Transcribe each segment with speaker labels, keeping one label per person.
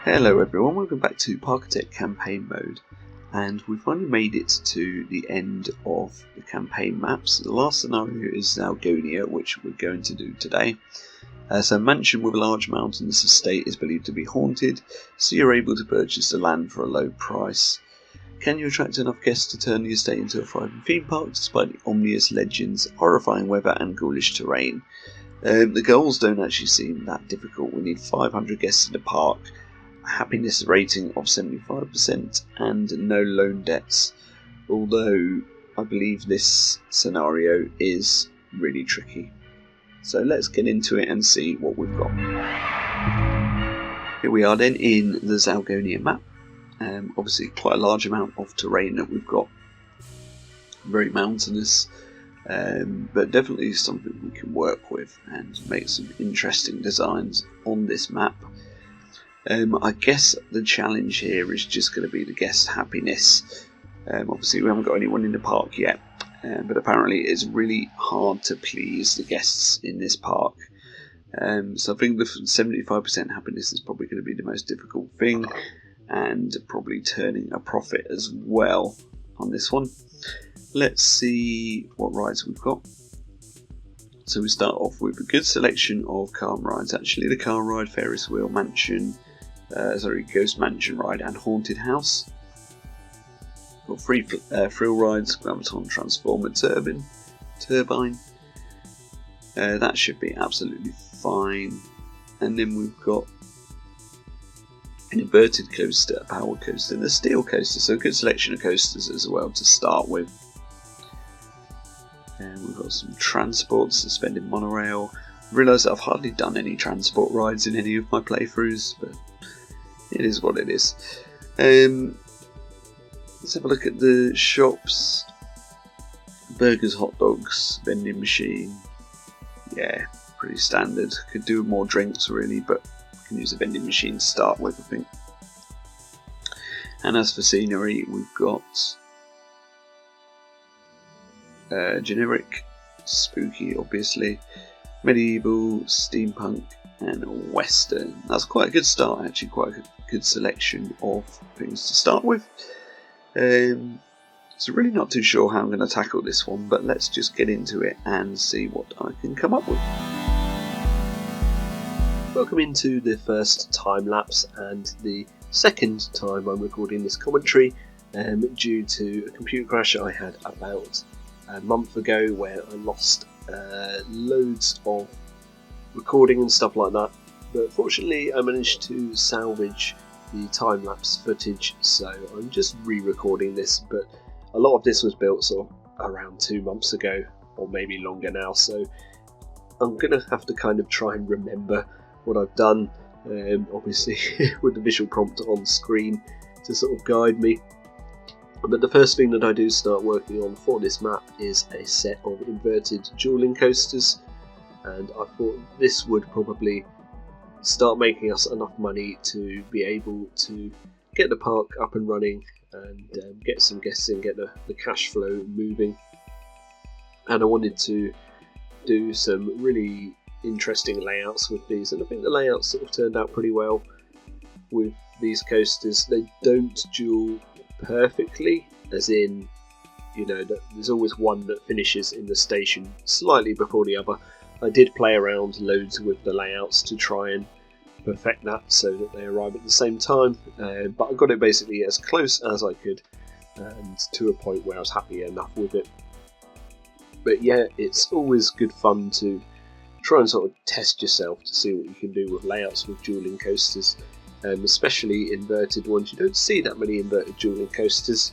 Speaker 1: Hello everyone, welcome back to Parkitect campaign mode, and we finally made it to the end of the campaign maps. The last scenario is Zalgonia, which we're going to do today. So a mansion with a large mountainous estate is believed to be haunted, so you're able to purchase the land for a low price. Can you attract enough guests to turn the estate into a thriving theme park despite the ominous legends, horrifying weather and ghoulish terrain? The goals don't actually seem that difficult. We need 500 guests in the park, a happiness rating of 75% and no loan debts, although I believe this scenario is really tricky. So let's get into it and see what we've got. Here we are then in the Zalgonia map. Obviously quite a large amount of terrain that we've got, very mountainous, but definitely something we can work with and make some interesting designs on this map. I guess the challenge here is just going to be the guest happiness. Obviously we haven't got anyone in the park yet, but apparently it's really hard to please the guests in this park. So I think the 75% happiness is probably going to be the most difficult thing, and probably turning a profit as well on this one. Let's see what rides we've got. So we start off with a good selection of car rides. Actually, the car ride, Ferris wheel, mansion, ghost mansion ride, and haunted house. Got free thrill rides, Graviton Transformer Turbine. That should be absolutely fine. And then we've got an inverted coaster, a power coaster, and a steel coaster. So a good selection of coasters as well to start with. And we've got some transport, suspended monorail. I realise that I've hardly done any transport rides in any of my playthroughs, but it is what it is. Let's have a look at the shops. Burgers, hot dogs, vending machine. Yeah, pretty standard. Could do more drinks really, but I can use a vending machine to start with, I think. And as for scenery, we've got generic, spooky, obviously, medieval, steampunk, and western. That's quite a good start, actually. Quite a good selection of things to start with. So really not too sure how I'm going to tackle this one, but let's just get into it and see what I can come up with.
Speaker 2: Welcome into the first time lapse and the second time I'm recording this commentary due to a computer crash I had about a month ago where I lost loads of recording and stuff like that, but fortunately I managed to salvage the time-lapse footage, so I'm just re-recording this, but a lot of this was built sort of around 2 months ago, or maybe longer now, so I'm going to have to kind of try and remember what I've done, obviously with the visual prompt on screen to sort of guide me. But the first thing that I do start working on for this map is a set of inverted dueling coasters, and I thought this would probably start making us enough money to be able to get the park up and running and get some guests in, get the cash flow moving. And I wanted to do some really interesting layouts with these, and I think the layouts sort of turned out pretty well with these coasters. They don't duel perfectly, as in, you know, there's always one that finishes in the station slightly before the other. I did play around loads with the layouts to try and perfect that so that they arrive at the same time, but I got it basically as close as I could and to a point where I was happy enough with it. But yeah, it's always good fun to try and sort of test yourself to see what you can do with layouts with dueling coasters, especially inverted ones. You don't see that many inverted dueling coasters.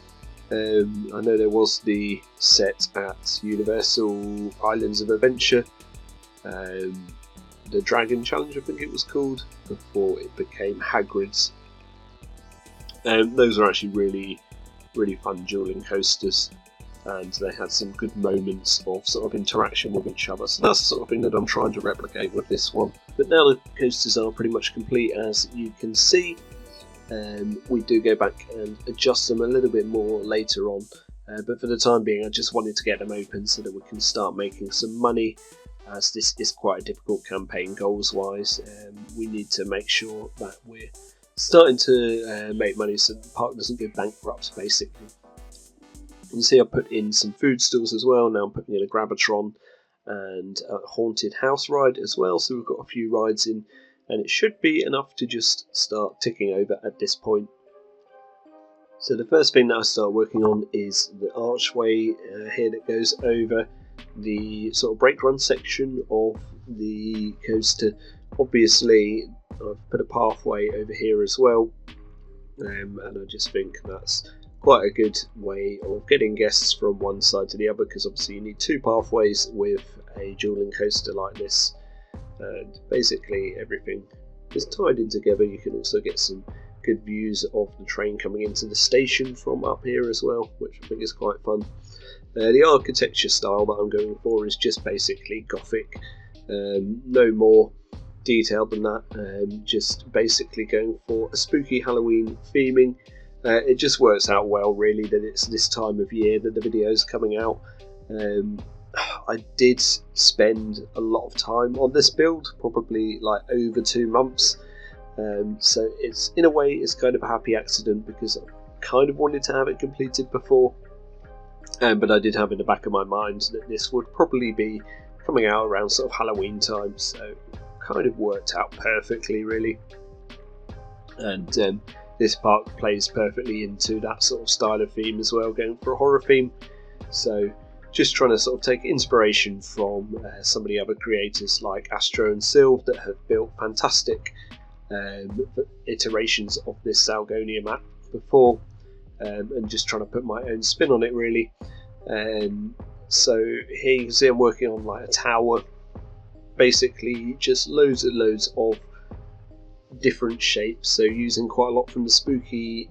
Speaker 2: I know there was the set at Universal Islands of Adventure, the Dragon Challenge I think it was called, before it became Hagrid's. Those are actually really fun dueling coasters, and they had some good moments of sort of interaction with each other, so that's the sort of thing that I'm trying to replicate with this one. But now the coasters are pretty much complete, as you can see. We do go back and adjust them a little bit more later on, but for the time being I just wanted to get them open so that we can start making some money, as this is quite a difficult campaign goals wise. We need to make sure that we're starting to make money so the park doesn't go bankrupt, basically. You can see I put in some food stalls as well. Now I'm putting in a Grabatron and a haunted house ride as well, so we've got a few rides in, and it should be enough to just start ticking over at this point. So the first thing that I start working on is the archway here that goes over the sort of brake run section of the coaster. Obviously I've put a pathway over here as well, and I just think that's quite a good way of getting guests from one side to the other, because obviously you need two pathways with a dueling coaster like this, and basically everything is tied in together. You can also get some good views of the train coming into the station from up here as well, which I think is quite fun. The architecture style that I'm going for is just basically Gothic, no more detailed than that, just basically going for a spooky Halloween theming. It just works out well, really, that it's this time of year that the video is coming out. I did spend a lot of time on this build, probably like over 2 months. So it's, in a way, it's kind of a happy accident, because I kind of wanted to have it completed before. But I did have in the back of my mind that this would probably be coming out around sort of Halloween time, so it kind of worked out perfectly, really. And this park plays perfectly into that sort of style of theme as well, going for a horror theme. So just trying to sort of take inspiration from some of the other creators like Astro and Sylv that have built fantastic iterations of this Zalgonia map before, and just trying to put my own spin on it, really. So here you can see I'm working on like a tower, basically just loads and loads of different shapes, so using quite a lot from the spooky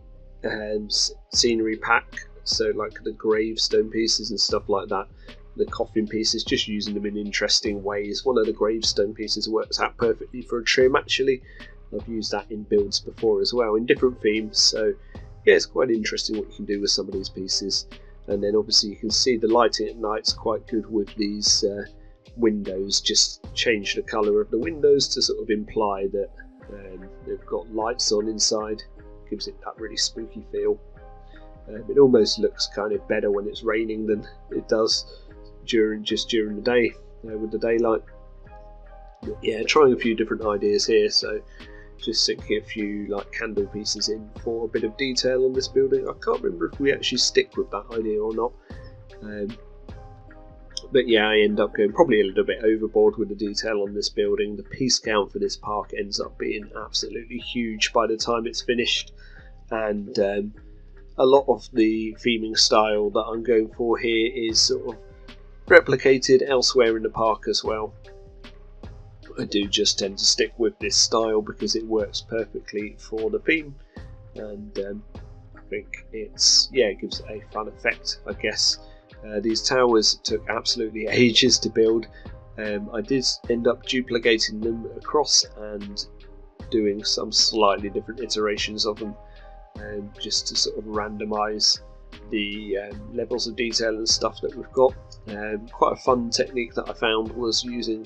Speaker 2: scenery pack, so like the gravestone pieces and stuff like that, the coffin pieces, just using them in interesting ways. One of the gravestone pieces works out perfectly for a trim, actually. I've used that in builds before as well in different themes, so yeah, it's quite interesting what you can do with some of these pieces. And then obviously you can see the lighting at night's quite good with these windows. Just change the colour of the windows to sort of imply that they've got lights on inside. Gives it that really spooky feel. It almost looks kind of better when it's raining than it does during the day with the daylight. But yeah, trying a few different ideas here. So just sinking a few like candle pieces in for a bit of detail on this building. I can't remember if we actually stick with that idea or not. But yeah, I end up going probably a little bit overboard with the detail on this building. The piece count for this park ends up being absolutely huge by the time it's finished, and a lot of the theming style that I'm going for here is sort of replicated elsewhere in the park as well. I do just tend to stick with this style because it works perfectly for the theme, and I think it gives it a fun effect, I guess. These towers took absolutely ages to build. I did end up duplicating them across and doing some slightly different iterations of them, just to sort of randomise the levels of detail and stuff that we've got. Quite a fun technique that I found was using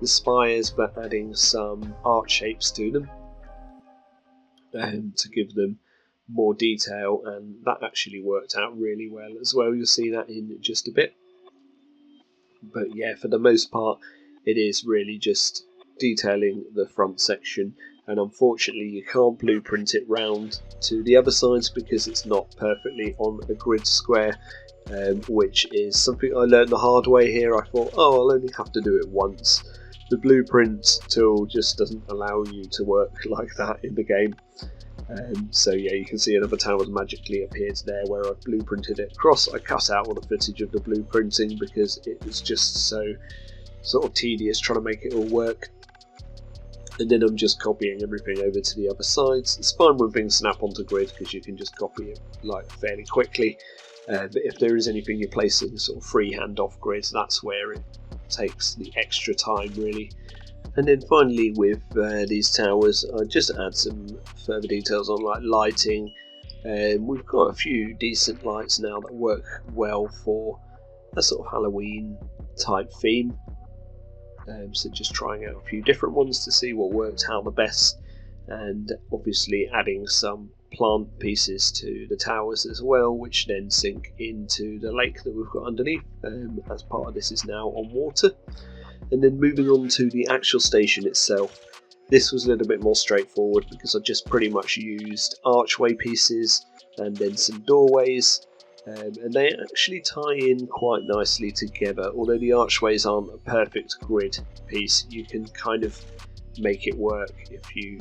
Speaker 2: the spires but adding some arch shapes to them to give them more detail, and that actually worked out really well as well. You'll see that in just a bit. But yeah, for the most part it is really just detailing the front section, and unfortunately you can't blueprint it round to the other sides because it's not perfectly on a grid square, which is something I learned the hard way here. I thought, oh, I'll only have to do it once. The blueprint tool just doesn't allow you to work like that in the game. So yeah, you can see another tower magically appeared there where I've blueprinted it across. I cut out all the footage of the blueprinting because it was just so sort of tedious trying to make it all work. And then I'm just copying everything over to the other sides. It's fine when things snap onto grid because you can just copy it like fairly quickly. But if there is anything you're placing sort of freehand off grid, that's where it takes the extra time, really. And then finally with these towers, I just add some further details on like lighting. We've got a few decent lights now that work well for a sort of Halloween type theme. So just trying out a few different ones to see what works out the best. and obviously adding some plant pieces to the towers as well, which then sink into the lake that we've got underneath, as part of this is now on water. And then moving on to the actual station itself, this was a little bit more straightforward because I just pretty much used archway pieces and then some doorways, and they actually tie in quite nicely together. Although the archways aren't a perfect grid piece, you can kind of make it work if you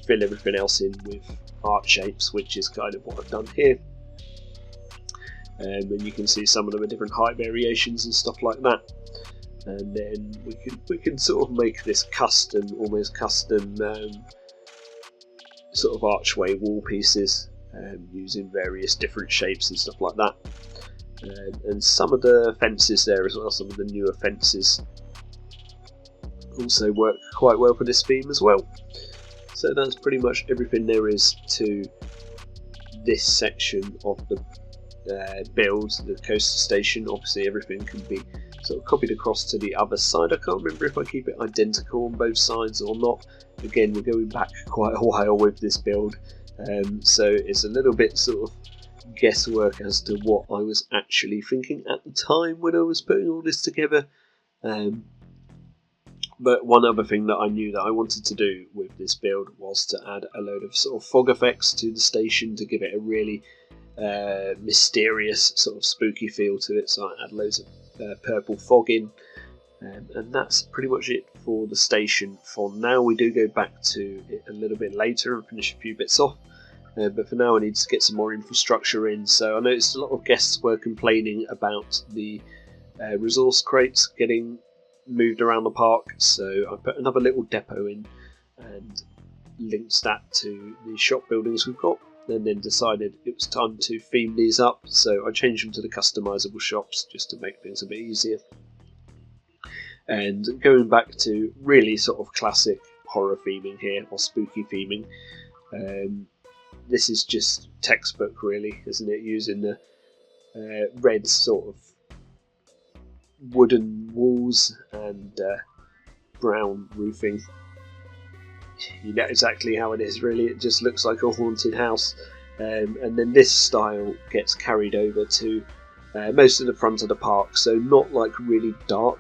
Speaker 2: fill everything else in with arch shapes, which is kind of what I've done here. And you can see some of them are different height variations and stuff like that. And then we can sort of make this almost custom sort of archway wall pieces, using various different shapes and stuff like that. And some of the fences there as well, some of the newer fences also work quite well for this theme as well. So that's pretty much everything there is to this section of the build, the coaster station. Obviously everything can be sort of copied across to the other side. I can't remember if I keep it identical on both sides or not. Again, we're going back quite a while with this build, so it's a little bit sort of guesswork as to what I was actually thinking at the time when I was putting all this together. But one other thing that I knew that I wanted to do with this build was to add a load of sort of fog effects to the station to give it a really mysterious sort of spooky feel to it. So I add loads of purple fog in, and that's pretty much it for the station for now. We do go back to it a little bit later and finish a few bits off, but for now I need to get some more infrastructure in. So I noticed a lot of guests were complaining about the resource crates getting moved around the park, so I put another little depot in and linked that to the shop buildings we've got, and then decided it was time to theme these up, so I changed them to the customizable shops just to make things a bit easier. And going back to really sort of classic horror theming here, or spooky theming, this is just textbook really, isn't it, using the red sort of wooden walls and brown roofing. You know exactly how it is really, it just looks like a haunted house. And then this style gets carried over to most of the front of the park, so not like really dark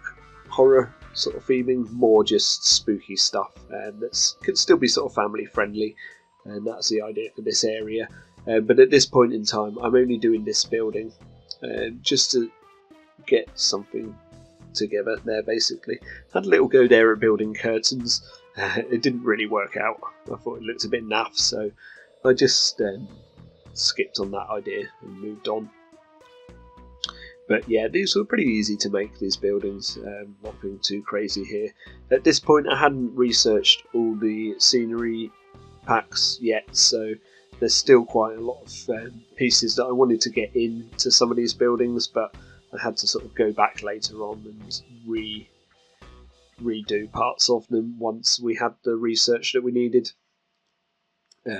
Speaker 2: horror sort of theming, more just spooky stuff that can still be sort of family friendly, and that's the idea for this area. But at this point in time I'm only doing this building just to get something together there basically. Had a little go there at building curtains, it didn't really work out. I thought it looked a bit naff, so I just skipped on that idea and moved on. But yeah, these were pretty easy to make, these buildings, nothing too crazy here. At this point I hadn't researched all the scenery packs yet, so there's still quite a lot of pieces that I wanted to get into some of these buildings, but I had to sort of go back later on and redo parts of them once we had the research that we needed.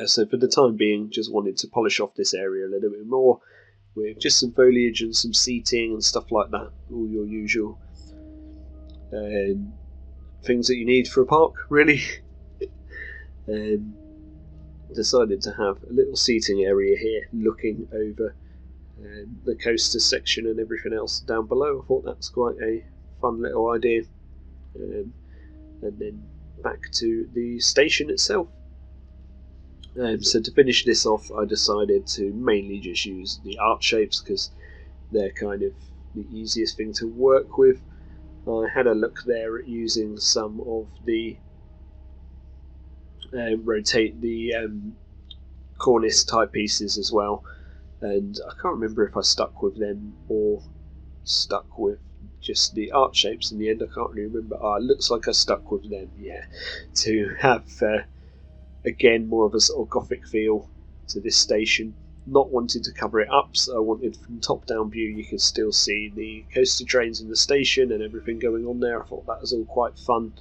Speaker 2: So for the time being, just wanted to polish off this area a little bit more with just some foliage and some seating and stuff like that, all your usual things that you need for a park really. Decided to have a little seating area here looking over the coaster section and everything else down below. I thought that's quite a fun little idea. And then back to the station itself. So to finish this off, I decided to mainly just use the arch shapes because they're kind of the easiest thing to work with. I had a look there at using some of the rotate the cornice type pieces as well, and I can't remember if I stuck with them or stuck with just the arch shapes in the end. I can't really remember. It looks like I stuck with them, yeah, to have again more of a sort of gothic feel to this station. Not wanting to cover it up, so I wanted from top down view you could still see the coaster trains in the station and everything going on there. I thought that was all quite fun,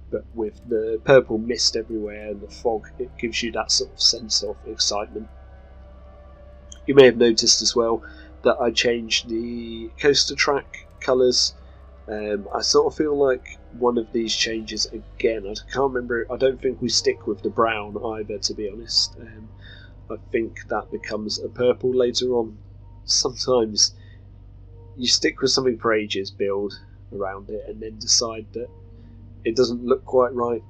Speaker 2: but with the purple mist everywhere and the fog, it gives you that sort of sense of excitement. You may have noticed as well that I changed the coaster track colours I sort of feel like one of these changes again. I can't remember. I don't think we stick with the brown either, to be honest. I think that becomes a purple later on. Sometimes you stick with something for ages, build around it, and then decide that it doesn't look quite right.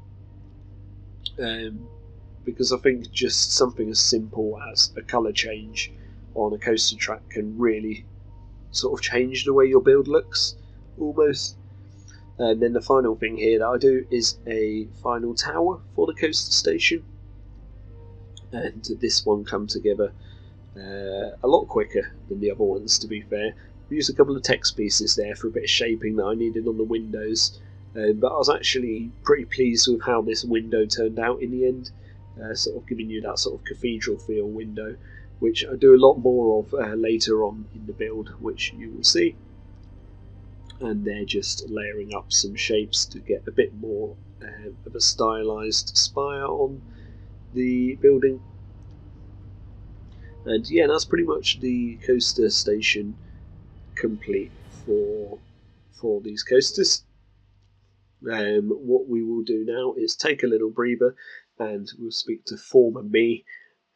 Speaker 2: Because I think just something as simple as a colour change on a coaster track can really sort of change the way your build looks, almost. And then the final thing here that I do is a final tower for the coaster station, and this one come together a lot quicker than the other ones, to be fair. I used a couple of text pieces there for a bit of shaping that I needed on the windows, but I was actually pretty pleased with how this window turned out in the end, sort of giving you that sort of cathedral feel window, which I do a lot more of later on in the build, which you will see. And they're just layering up some shapes to get a bit more of a stylized spire on the building. And yeah, that's pretty much the coaster station complete for these coasters. What we will do now is take a little breather, and we'll speak to former me,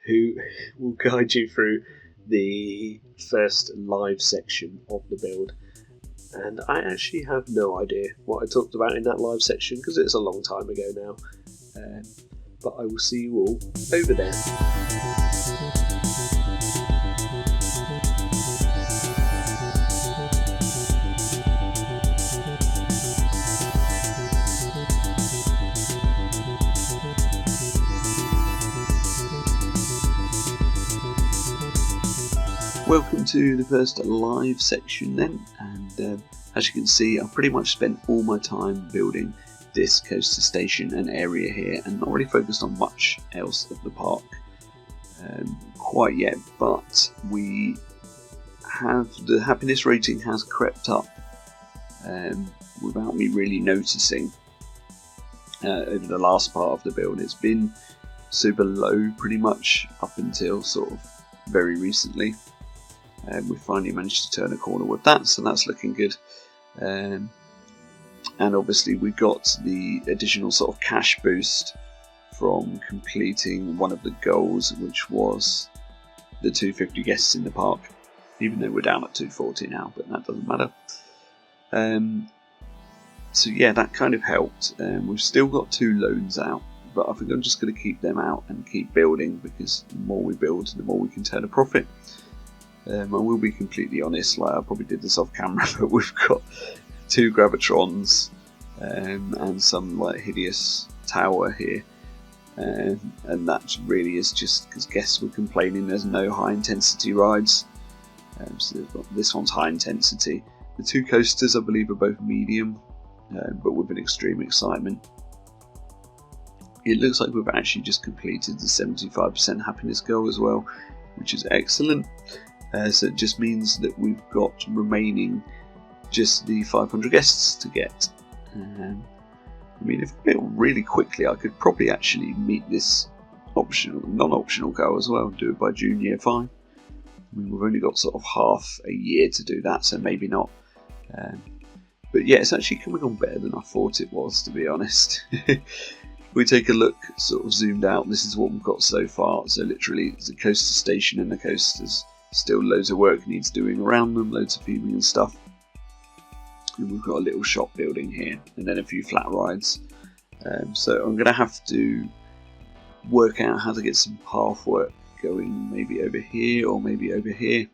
Speaker 2: who will guide you through the first live section of the build. And I actually have no idea what I talked about in that live section, because it's a long time ago now. But I will see you all over there.
Speaker 1: Welcome to the first live section then, and as you can see, I pretty much spent all my time building this coaster station and area here, and not really focused on much else of the park quite yet, but we have, the happiness rating has crept up without me really noticing over the last part of the build. It's been super low pretty much up until sort of very recently. We finally managed to turn a corner with that, so that's looking good. And obviously we got the additional sort of cash boost from completing one of the goals, which was the 250 guests in the park, even though we're down at 240 now, but that doesn't matter. So yeah, that kind of helped. We've still got 2 loans out, but I think I'm just going to keep them out and keep building, because the more we build, the more we can turn a profit. I will be completely honest, like I probably did this off camera, but we've got 2 Gravitrons and some like hideous tower here, and that really is just because guests were complaining there's no high intensity rides. So this one's high intensity. The 2 coasters I believe are both medium, but with an extreme excitement. It looks like we've actually just completed the 75% happiness goal as well, which is excellent. So it just means that we've got remaining just the 500 guests to get. I mean, if I built really quickly, I could probably actually meet this non-optional goal as well, and do it by June year 5. I mean, we've only got sort of half a year to do that, so maybe not. But yeah, it's actually coming on better than I thought it was, to be honest. If we take a look, sort of zoomed out, this is what we've got so far. So literally, it's a coaster station and the coasters. Still loads of work needs doing around them, loads of theming and stuff. And we've got a little shop building here, and then a few flat rides. So I'm going to have to work out how to get some path work going, maybe over here or maybe over here,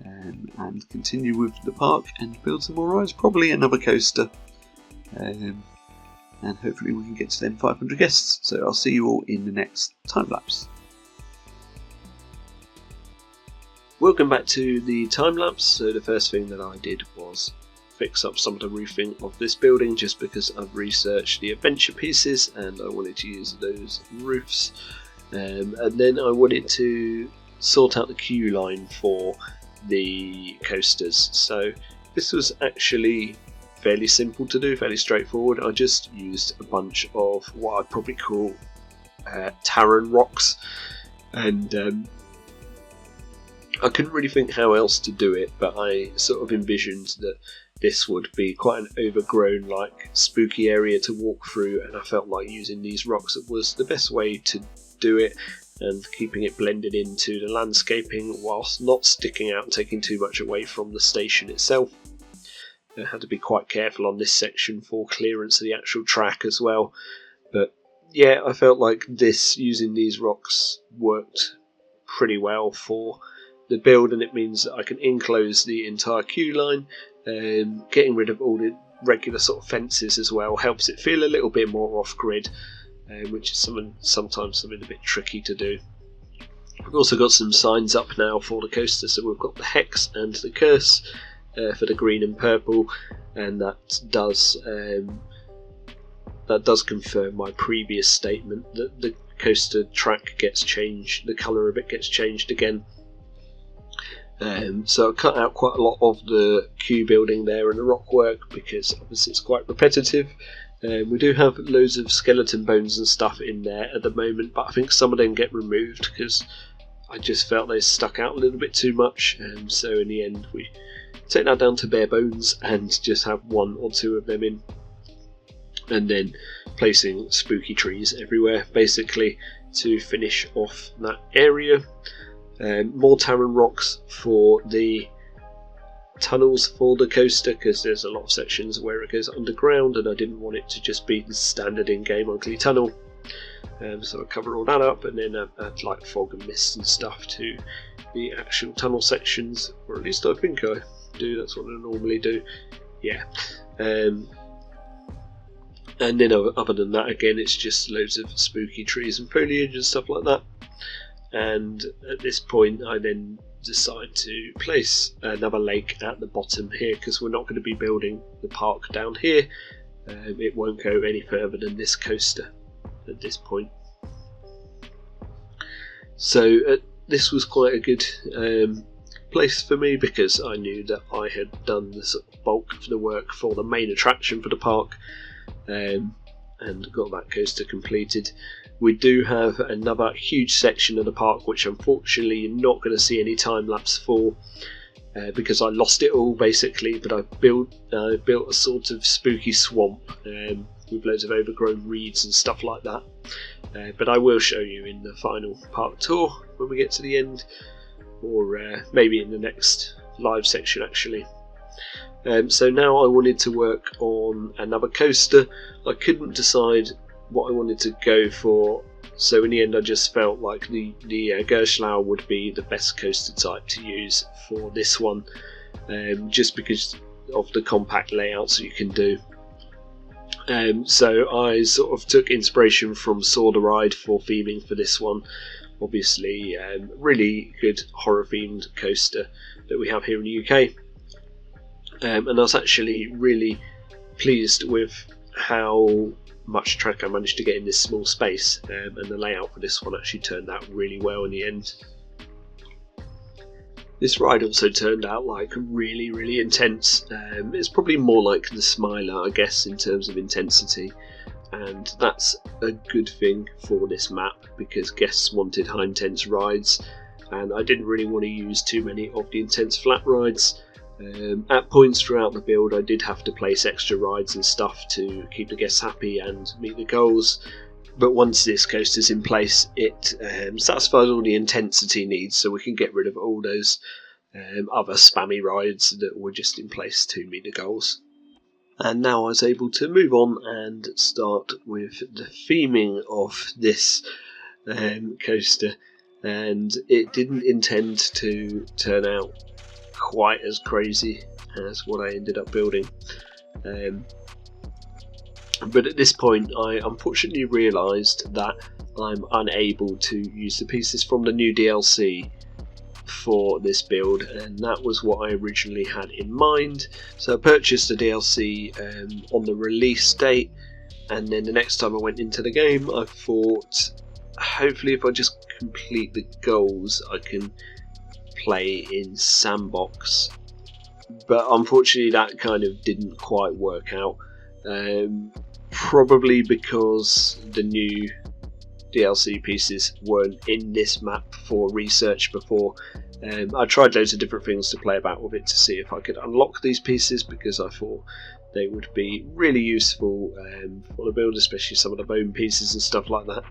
Speaker 1: and continue with the park and build some more rides, probably another coaster, and hopefully we can get to them 500 guests. So I'll see you all in the next time lapse.
Speaker 2: Welcome back to the time lapse. So the first thing that I did was fix up some of the roofing of this building, just because I've researched the adventure pieces and I wanted to use those roofs. And then I wanted to sort out the queue line for the coasters. So this was actually fairly simple to do, fairly straightforward. I just used a bunch of what I'd probably call Taran rocks, and I couldn't really think how else to do it, but I sort of envisioned that this would be quite an overgrown, like, spooky area to walk through, and I felt like using these rocks was the best way to do it, and keeping it blended into the landscaping whilst not sticking out and taking too much away from the station itself. I had to be quite careful on this section for clearance of the actual track as well, but yeah, I felt like using these rocks worked pretty well for the build, and it means that I can enclose the entire queue line. Getting rid of all the regular sort of fences as well helps it feel a little bit more off-grid, which is sometimes something a bit tricky to do. We've also got some signs up now for the coaster, so we've got the hex and the curse for the green and purple, and that does confirm my previous statement that the coaster track gets changed, the colour of it gets changed again. So I cut out quite a lot of the queue building there and the rock work because obviously it's quite repetitive. We do have loads of skeleton bones and stuff in there at the moment, but I think some of them get removed because I just felt they stuck out a little bit too much, so in the end we take that down to bare bones and just have one or two of them in, and then placing spooky trees everywhere basically to finish off that area. More Terran rocks for the tunnels for the coaster because there's a lot of sections where it goes underground and I didn't want it to just be the standard in-game ugly tunnel. So I cover all that up and then add like fog and mist and stuff to the actual tunnel sections, or at least I think I do, that's what I normally do. Yeah. And then other than that, again, it's just loads of spooky trees and foliage and stuff like that. And at this point I then decide to place another lake at the bottom here because we're not going to be building the park down here. It won't go any further than this coaster at this point. So this was quite a good place for me because I knew that I had done the sort of bulk of the work for the main attraction for the park, and got that coaster completed. We do have another huge section of the park which unfortunately you're not going to see any time lapse for because I lost it all basically, but I built a sort of spooky swamp with loads of overgrown reeds and stuff like that, but I will show you in the final park tour when we get to the end, or maybe in the next live section actually. So now I wanted to work on another coaster. I couldn't decide what I wanted to go for, so in the end I just felt like the Gerstlauer would be the best coaster type to use for this one, just because of the compact layouts you can do. So I sort of took inspiration from Saw the Ride for theming for this one. Obviously really good horror themed coaster that we have here in the UK, and I was actually really pleased with how much track I managed to get in this small space, and the layout for this one actually turned out really well in the end. This ride also turned out like really intense. It's probably more like the Smiler, I guess, in terms of intensity, and that's a good thing for this map because guests wanted high intense rides and I didn't really want to use too many of the intense flat rides. At points throughout the build I did have to place extra rides and stuff to keep the guests happy and meet the goals, but once this coaster's in place it satisfies all the intensity needs, so we can get rid of all those other spammy rides that were just in place to meet the goals. And now I was able to move on and start with the theming of this coaster, and it didn't intend to turn out quite as crazy as what I ended up building, but at this point I unfortunately realised that I'm unable to use the pieces from the new DLC for this build, and that was what I originally had in mind. So I purchased the DLC on the release date, and then the next time I went into the game I thought hopefully if I just complete the goals I can play in sandbox, but unfortunately that kind of didn't quite work out, probably because the new DLC pieces weren't in this map for research before. I tried loads of different things to play about with it to see if I could unlock these pieces, because I thought they would be really useful for the build, especially some of the bone pieces and stuff like that.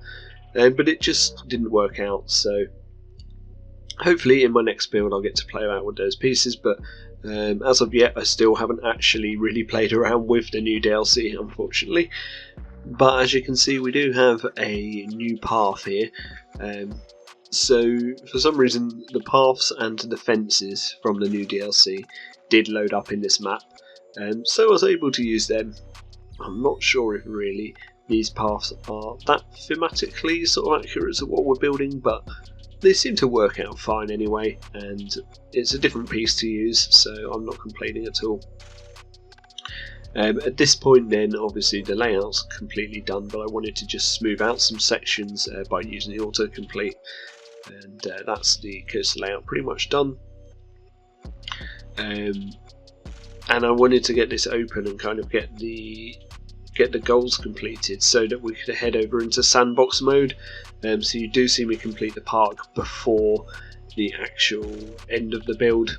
Speaker 2: But it just didn't work out, so hopefully in my next build I'll get to play around with those pieces, but as of yet I still haven't actually really played around with the new DLC, unfortunately. But as you can see, we do have a new path here. So for some reason the paths and the fences from the new DLC did load up in this map, so I was able to use them. I'm not sure if really these paths are that thematically sort of accurate to what we're building, but they seem to work out fine anyway, and it's a different piece to use, so I'm not complaining at all. At this point then, obviously the layout's completely done, but I wanted to just smooth out some sections by using the autocomplete, and that's the coaster layout pretty much done. And I wanted to get this open and kind of get the goals completed so that we could head over into sandbox mode. So you do see me complete the park before the actual end of the build.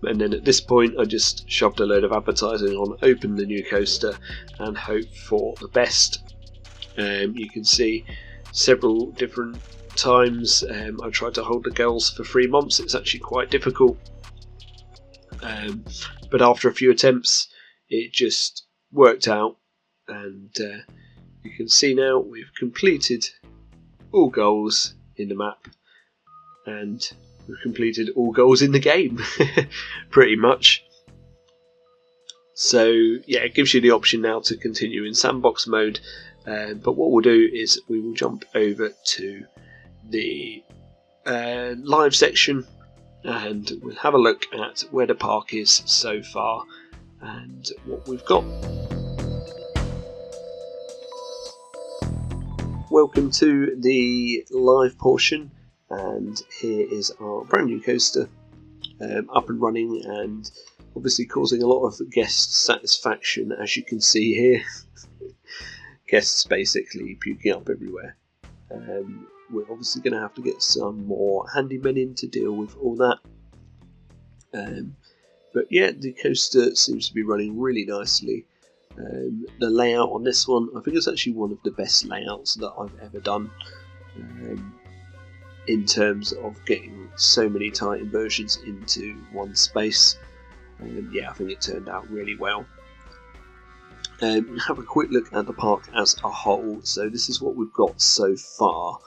Speaker 2: And then at this point I just shoved a load of advertising on, open the new coaster and hope for the best. You can see several different times I tried to hold the goals for 3 months. It's actually quite difficult, but after a few attempts it just worked out, and you can see now we've completed all goals in the map, and we've completed all goals in the game pretty much. So yeah, it gives you the option now to continue in sandbox mode, but what we'll do is we will jump over to the live section and we'll have a look at where the park is so far and what we've got. Welcome to the live portion, and here is our brand new coaster up and running, and obviously causing a lot of guest satisfaction, as you can see here. Guests basically puking up everywhere. We're obviously going to have to get some more handymen in to deal with all that. But yeah, the coaster seems to be running really nicely. The layout on this one, I think it's actually one of the best layouts that I've ever done, in terms of getting so many Titan versions into one space. Yeah, I think it turned out really well. Have a quick look at the park as a whole. So this is what we've got so far.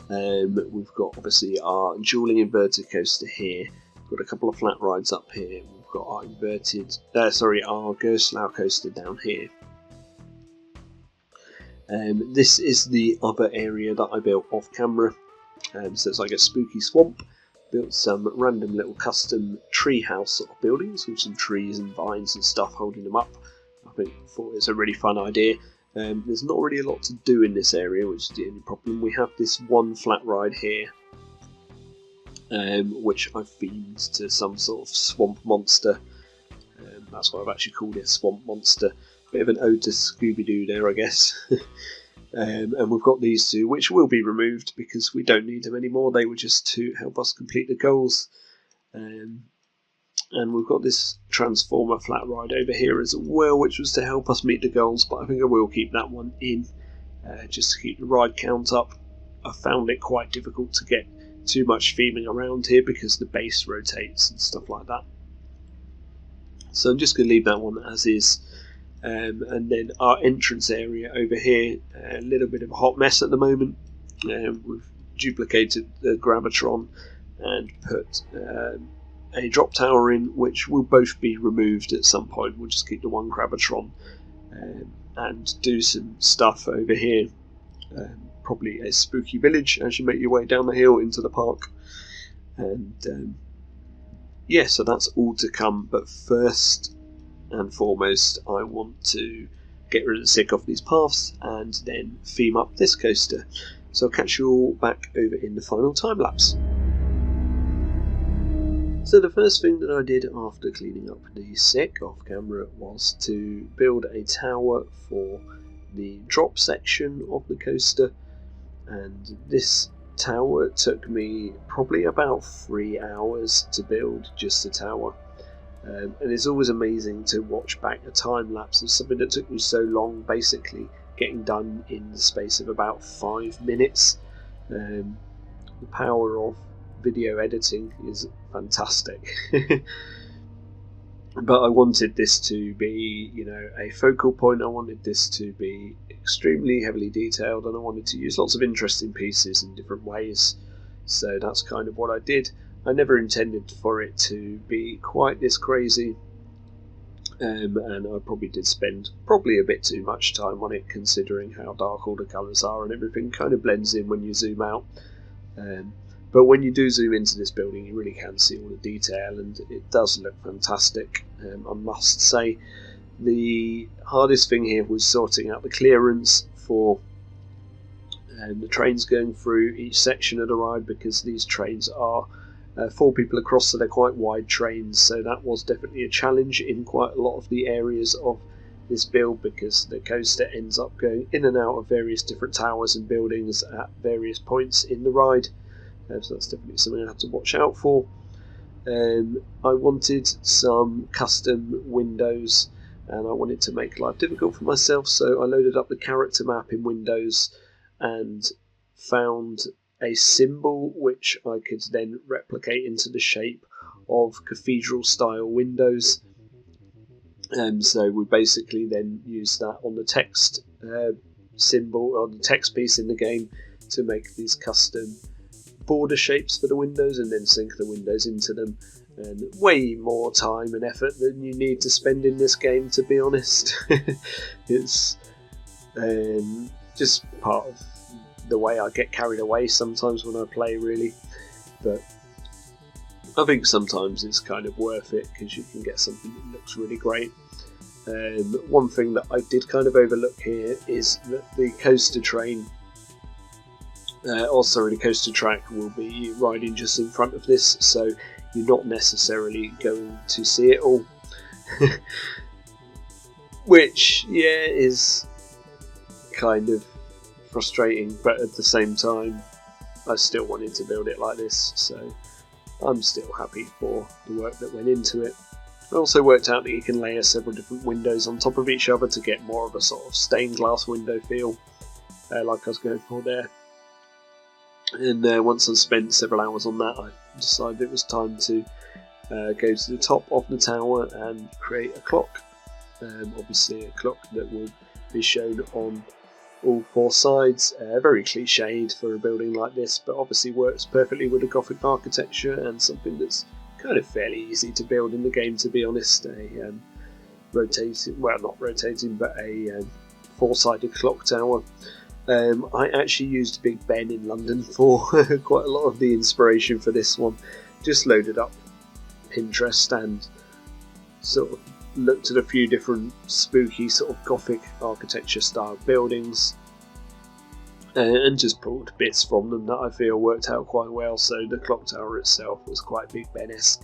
Speaker 2: We've got obviously our dueling inverted coaster here. We've got a couple of flat rides up here. We've got our our Gerstlauer coaster down here. This is the other area that I built off camera. So it's like a spooky swamp. Built some random little custom treehouse sort of buildings with some trees and vines and stuff holding them up. I thought it's a really fun idea. There's not really a lot to do in this area, which is the only problem. We have this one flat ride here, which I've themed to some sort of swamp monster. That's why I've actually called it Swamp Monster. Bit of an ode to Scooby-Doo there, I guess. And we've got these two, which will be removed because we don't need them anymore. They were just to help us complete the goals. And we've got this Transformer flat ride over here as well, which was to help us meet the goals, but I think I will keep that one in, just to keep the ride count up. I found it quite difficult to get too much theming around here because the base rotates and stuff like that. So I'm just going to leave that one as is. And then our entrance area over here, a little bit of a hot mess at the moment. We've duplicated the Gravitron and put a drop tower in, which will both be removed at some point. We'll just keep the one Gravitron and do some stuff over here. Probably a spooky village as you make your way down the hill into the park. And yeah, so that's all to come. But first and foremost, I want to get rid of the sick off these paths and then theme up this coaster. So I'll catch you all back over in the final time lapse. So the first thing that I did after cleaning up the sick off camera was to build a tower for the drop section of the coaster, and this tower took me probably about 3 hours to build, just a tower. And it's always amazing to watch back a time lapse of something that took me so long, basically getting done in the space of about 5 minutes. The power of video editing is fantastic. But I wanted this to be, a focal point. I wanted this to be extremely heavily detailed, and I wanted to use lots of interesting pieces in different ways. So that's kind of what I did. I never intended for it to be quite this crazy, and I probably did spend a bit too much time on it, considering how dark all the colours are, and everything kind of blends in when you zoom out. But when you do zoom into this building, you really can see all the detail, and it does look fantastic. I must say, the hardest thing here was sorting out the clearance for the trains going through each section of the ride, because these trains are 4 people across, so they're quite wide trains. So that was definitely a challenge in quite a lot of the areas of this build, because the coaster ends up going in and out of various different towers and buildings at various points in the ride. So that's definitely something I have to watch out for. I wanted some custom windows, and I wanted to make life difficult for myself, so I loaded up the character map in Windows and found a symbol which I could then replicate into the shape of cathedral style windows. So we basically then used that on the text symbol, on the text piece in the game, to make these custom border shapes for the windows, and then sync the windows into them. And way more time and effort than you need to spend in this game, to be honest. It's just part of the way I get carried away sometimes when I play, really. But I think sometimes it's kind of worth it, because you can get something that looks really great. One thing that I did kind of overlook here is that the coaster train, the coaster track will be riding just in front of this, so you're not necessarily going to see it all. Which, is kind of frustrating, but at the same time, I still wanted to build it like this, so I'm still happy for the work that went into it. I also worked out that you can layer several different windows on top of each other to get more of a sort of stained glass window feel, like I was going for there. And once I spent several hours on that, I decided it was time to go to the top of the tower and create a clock. Obviously a clock that will be shown on all 4 sides. Very cliched for a building like this, but obviously works perfectly with the Gothic architecture, and something that's kind of fairly easy to build in the game, to be honest. A not rotating, but a 4-sided clock tower. I actually used Big Ben in London for quite a lot of the inspiration for this one. Just loaded up Pinterest and sort of looked at a few different spooky sort of Gothic architecture style buildings, and just pulled bits from them that I feel worked out quite well. So the clock tower itself was quite Big Ben-esque,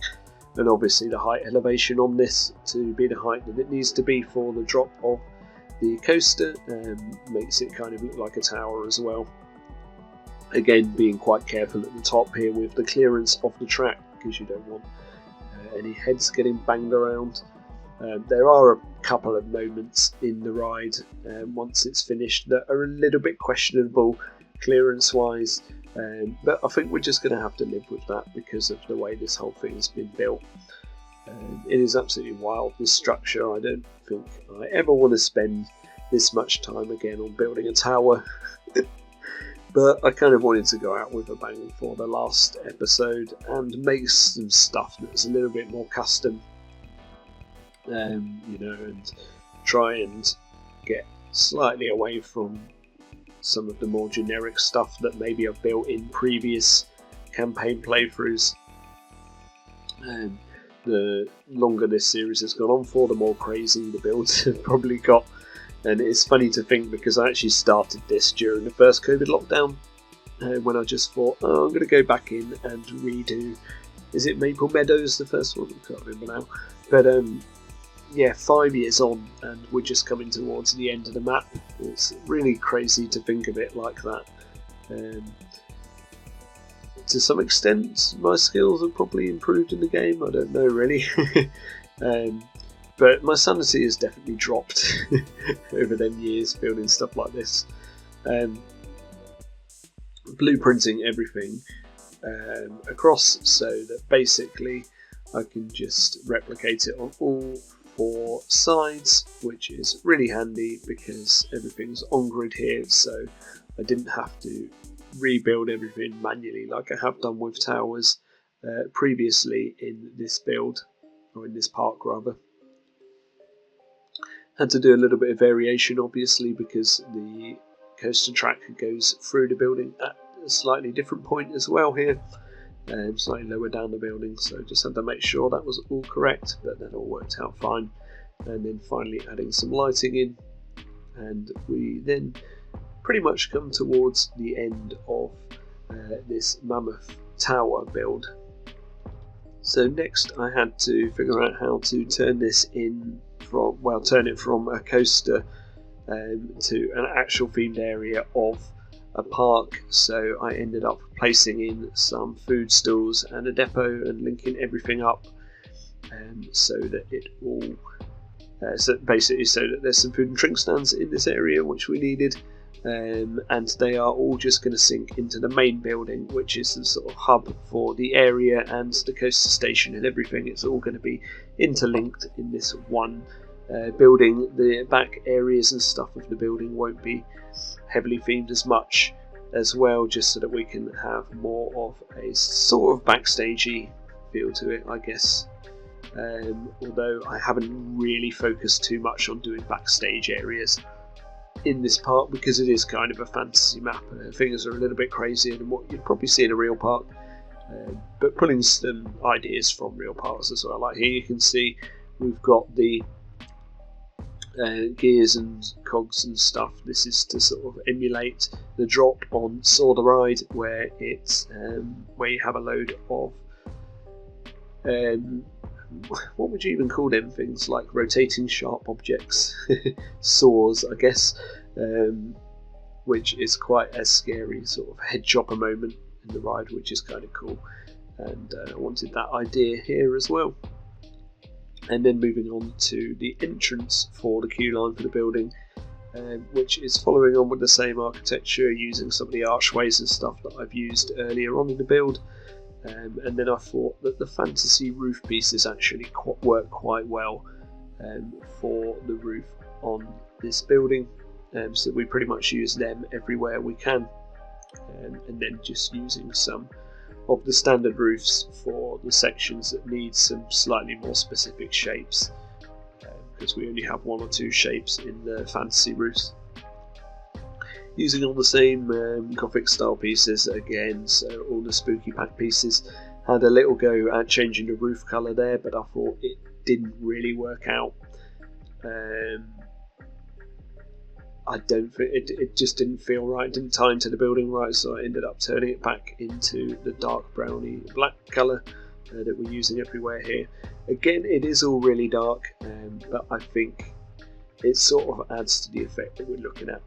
Speaker 2: and obviously the height elevation on this to be the height that it needs to be for the drop of the coaster makes it kind of look like a tower as well. Again, being quite careful at the top here with the clearance of the track, because you don't want any heads getting banged around. There are a couple of moments in the ride once it's finished that are a little bit questionable clearance wise, but I think we're just going to have to live with that because of the way this whole thing has been built. It is absolutely wild, this structure. I don't think I ever want to spend this much time again on building a tower. But I kind of wanted to go out with a bang for the last episode and make some stuff that's a little bit more custom, and try and get slightly away from some of the more generic stuff that maybe I've built in previous campaign playthroughs. The longer this series has gone on for, the more crazy the builds have probably got. And it's funny to think, because I actually started this during the first COVID lockdown, when I just thought, I'm going to go back in and redo, is it Maple Meadows, the first one? I can't remember now. But 5 years on, and we're just coming towards the end of the map. It's really crazy to think of it like that. To some extent, my skills have probably improved in the game. I don't know really, but my sanity has definitely dropped over them years building stuff like this. Blueprinting everything across so that basically I can just replicate it on all 4 sides, which is really handy because everything's on grid here, so I didn't have to rebuild everything manually like I have done with towers previously in this build, or in this park rather. Had to do a little bit of variation obviously because the coaster track goes through the building at a slightly different point as well here, slightly lower down the building, so just had to make sure that was all correct, but that all worked out fine. And then finally adding some lighting in, and we then pretty much come towards the end of this mammoth tower build. So next I had to figure out how to turn this turn it from a coaster to an actual themed area of a park. So I ended up placing in some food stalls and a depot and linking everything up, so that it all so that there's some food and drink stands in this area which we needed, and they are all just going to sync into the main building, which is the sort of hub for the area and the coaster station and everything. It's all going to be interlinked in this one building. The back areas and stuff of the building won't be heavily themed as much as well, just so that we can have more of a sort of backstagey feel to it, I guess. Although I haven't really focused too much on doing backstage areas in this park because it is kind of a fantasy map. Things are a little bit crazier than what you'd probably see in a real park, but pulling some ideas from real parks as well. Like here you can see we've got the gears and cogs and stuff. This is to sort of emulate the drop on Saw the Ride, where it's where you have a load of what would you even call them things, like rotating sharp objects, saws I guess, which is quite a scary sort of head chopper moment in the ride, which is kind of cool, and I wanted that idea here as well. And then moving on to the entrance for the queue line for the building, which is following on with the same architecture, using some of the archways and stuff that I've used earlier on in the build. And then I thought that the fantasy roof pieces actually work quite well for the roof on this building, so we pretty much use them everywhere we can, and then just using some of the standard roofs for the sections that need some slightly more specific shapes, because we only have 1 or 2 shapes in the fantasy roofs. Using all the same Gothic style pieces again, so all the spooky pack pieces. Had a little go at changing the roof colour there, but I thought it didn't really work out. I don't think it just didn't feel right, it didn't tie into the building right, so I ended up turning it back into the dark browny black colour that we're using everywhere here. Again, it is all really dark, but I think it sort of adds to the effect that we're looking at.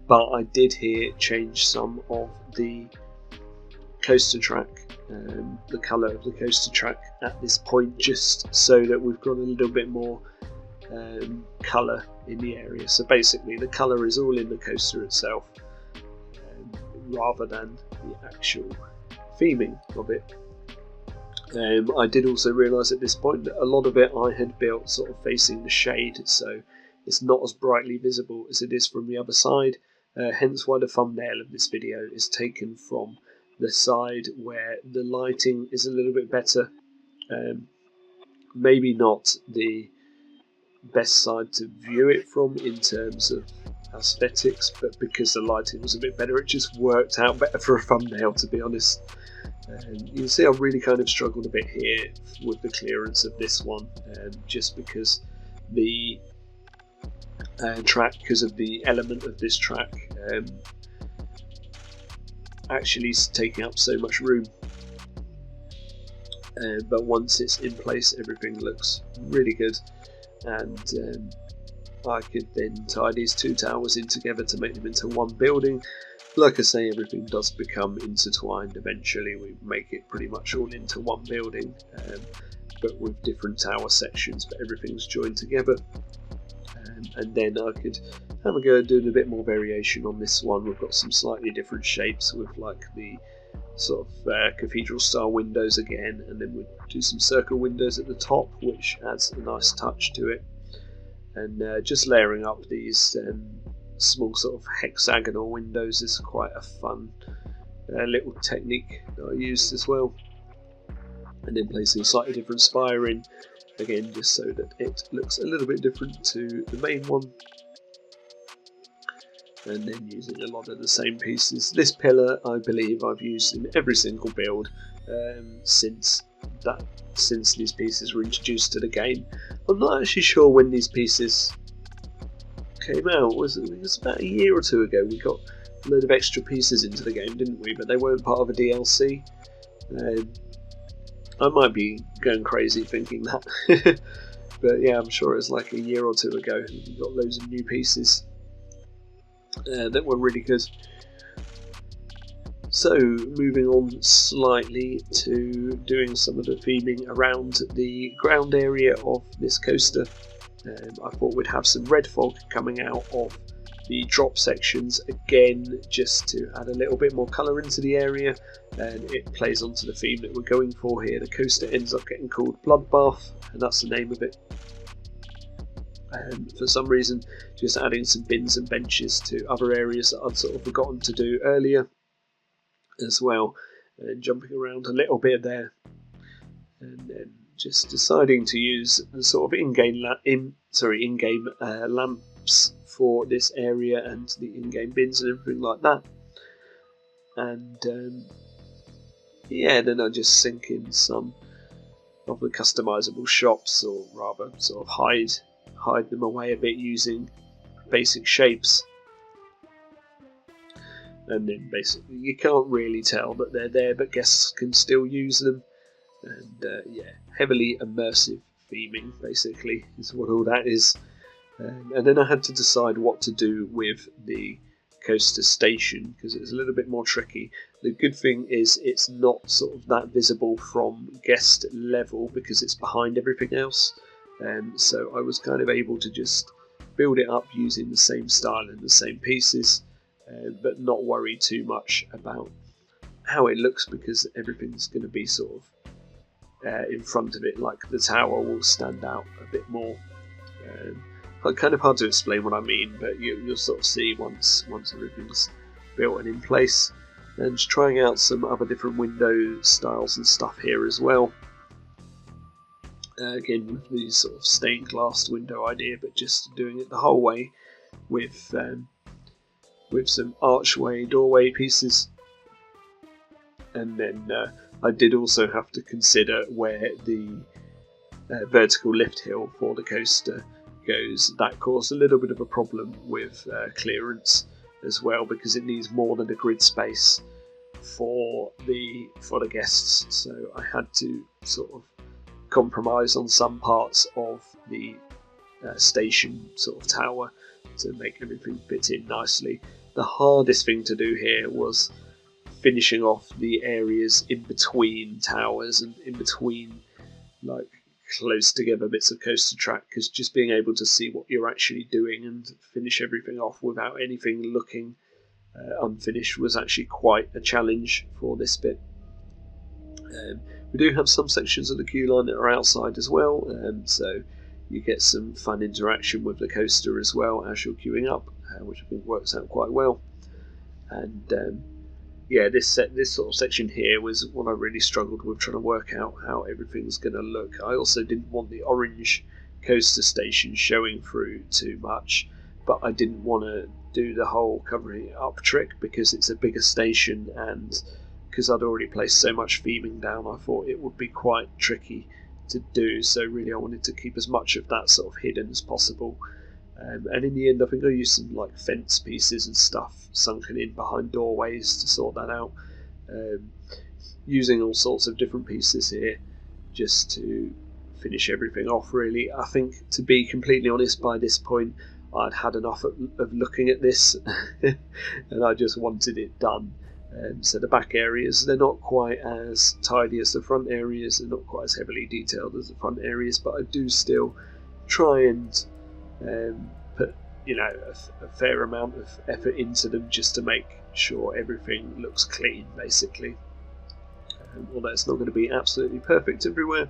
Speaker 2: But I did here change some of the coaster track, the colour of the coaster track at this point, just so that we've got a little bit more colour in the area. So basically the colour is all in the coaster itself, rather than the actual theming of it. I did also realise at this point that a lot of it I had built sort of facing the shade, so it's not as brightly visible as it is from the other side, hence why the thumbnail of this video is taken from the side where the lighting is a little bit better. Maybe not the best side to view it from in terms of aesthetics, but because the lighting was a bit better, it just worked out better for a thumbnail, to be honest. You can see I've really kind of struggled a bit here with the clearance of this one, just because the track, because of the element of this track actually is taking up so much room. But once it's in place, everything looks really good, and I could then tie these 2 towers in together to make them into one building, like I say, everything does become intertwined eventually. We make it pretty much all into one building, but with different tower sections, but everything's joined together. And then I could have a go at doing a bit more variation on this one. We've got some slightly different shapes with like the sort of cathedral style windows again, and then we'd do some circle windows at the top, which adds a nice touch to it. And just layering up these small sort of hexagonal windows is quite a fun little technique that I used as well. And then placing a slightly different spire in, again just so that it looks a little bit different to the main one. And then using a lot of the same pieces. This pillar I believe I've used in every single build since these pieces were introduced to the game. I'm not actually sure when these pieces came out. It was about a year or two ago we got a load of extra pieces into the game, didn't we? But they weren't part of a DLC. I might be going crazy thinking that. But yeah, I'm sure it was like a year or two ago. We got loads of new pieces that were really good. So moving on slightly to doing some of the theming around the ground area of this coaster. I thought we'd have some red fog coming out of the drop sections again, just to add a little bit more colour into the area, and it plays onto the theme that we're going for here. The coaster ends up getting called Bloodbath, and that's the name of it. For some reason, just adding some bins and benches to other areas that I'd sort of forgotten to do earlier as well, and jumping around a little bit there, and then just deciding to use the sort of in-game lamps for this area and the in-game bins and everything like that. And yeah, then I just sink in some of the customizable shops, or rather sort of hide them away a bit using basic shapes. And then basically you can't really tell that they're there, but guests can still use them. And yeah, heavily immersive theming basically is what all that is. And then I had to decide what to do with the coaster station, because it was a little bit more tricky. The good thing is it's not sort of that visible from guest level because it's behind everything else. So I was kind of able to just build it up using the same style and the same pieces, but not worry too much about how it looks, because everything's going to be sort of in front of it. Like the tower will stand out a bit more. Kind of hard to explain what I mean, but you'll sort of see once everything's built and in place. And just trying out some other different window styles and stuff here as well. Again, with the sort of stained glass window idea, but just doing it the whole way with some archway doorway pieces. And then I did also have to consider where the vertical lift hill for the coaster goes. That caused a little bit of a problem with clearance as well, because it needs more than a grid space for the guests. So I had to sort of compromise on some parts of the station sort of tower to make everything fit in nicely. The hardest thing to do here was finishing off the areas in between towers and in between like close together bits of coaster track, because just being able to see what you're actually doing and finish everything off without anything looking unfinished was actually quite a challenge for this bit. We do have some sections of the queue line that are outside as well, so you get some fun interaction with the coaster as well as you're queuing up, which I think works out quite well. And yeah, this sort of section here was what I really struggled with, trying to work out how everything's going to look. I also didn't want the orange coaster station showing through too much, but I didn't want to do the whole covering it up trick because it's a bigger station, and because I'd already placed so much theming down, I thought it would be quite tricky to do. So really I wanted to keep as much of that sort of hidden as possible. And in the end, I think I used some like fence pieces and stuff sunken in behind doorways to sort that out. Using all sorts of different pieces here just to finish everything off, really. I think, to be completely honest, by this point, I'd had enough of looking at this and I just wanted it done. So the back areas, they're not quite as tidy as the front areas, they're not quite as heavily detailed as the front areas, but I do still try and put a fair amount of effort into them just to make sure everything looks clean, basically. Although it's not going to be absolutely perfect everywhere,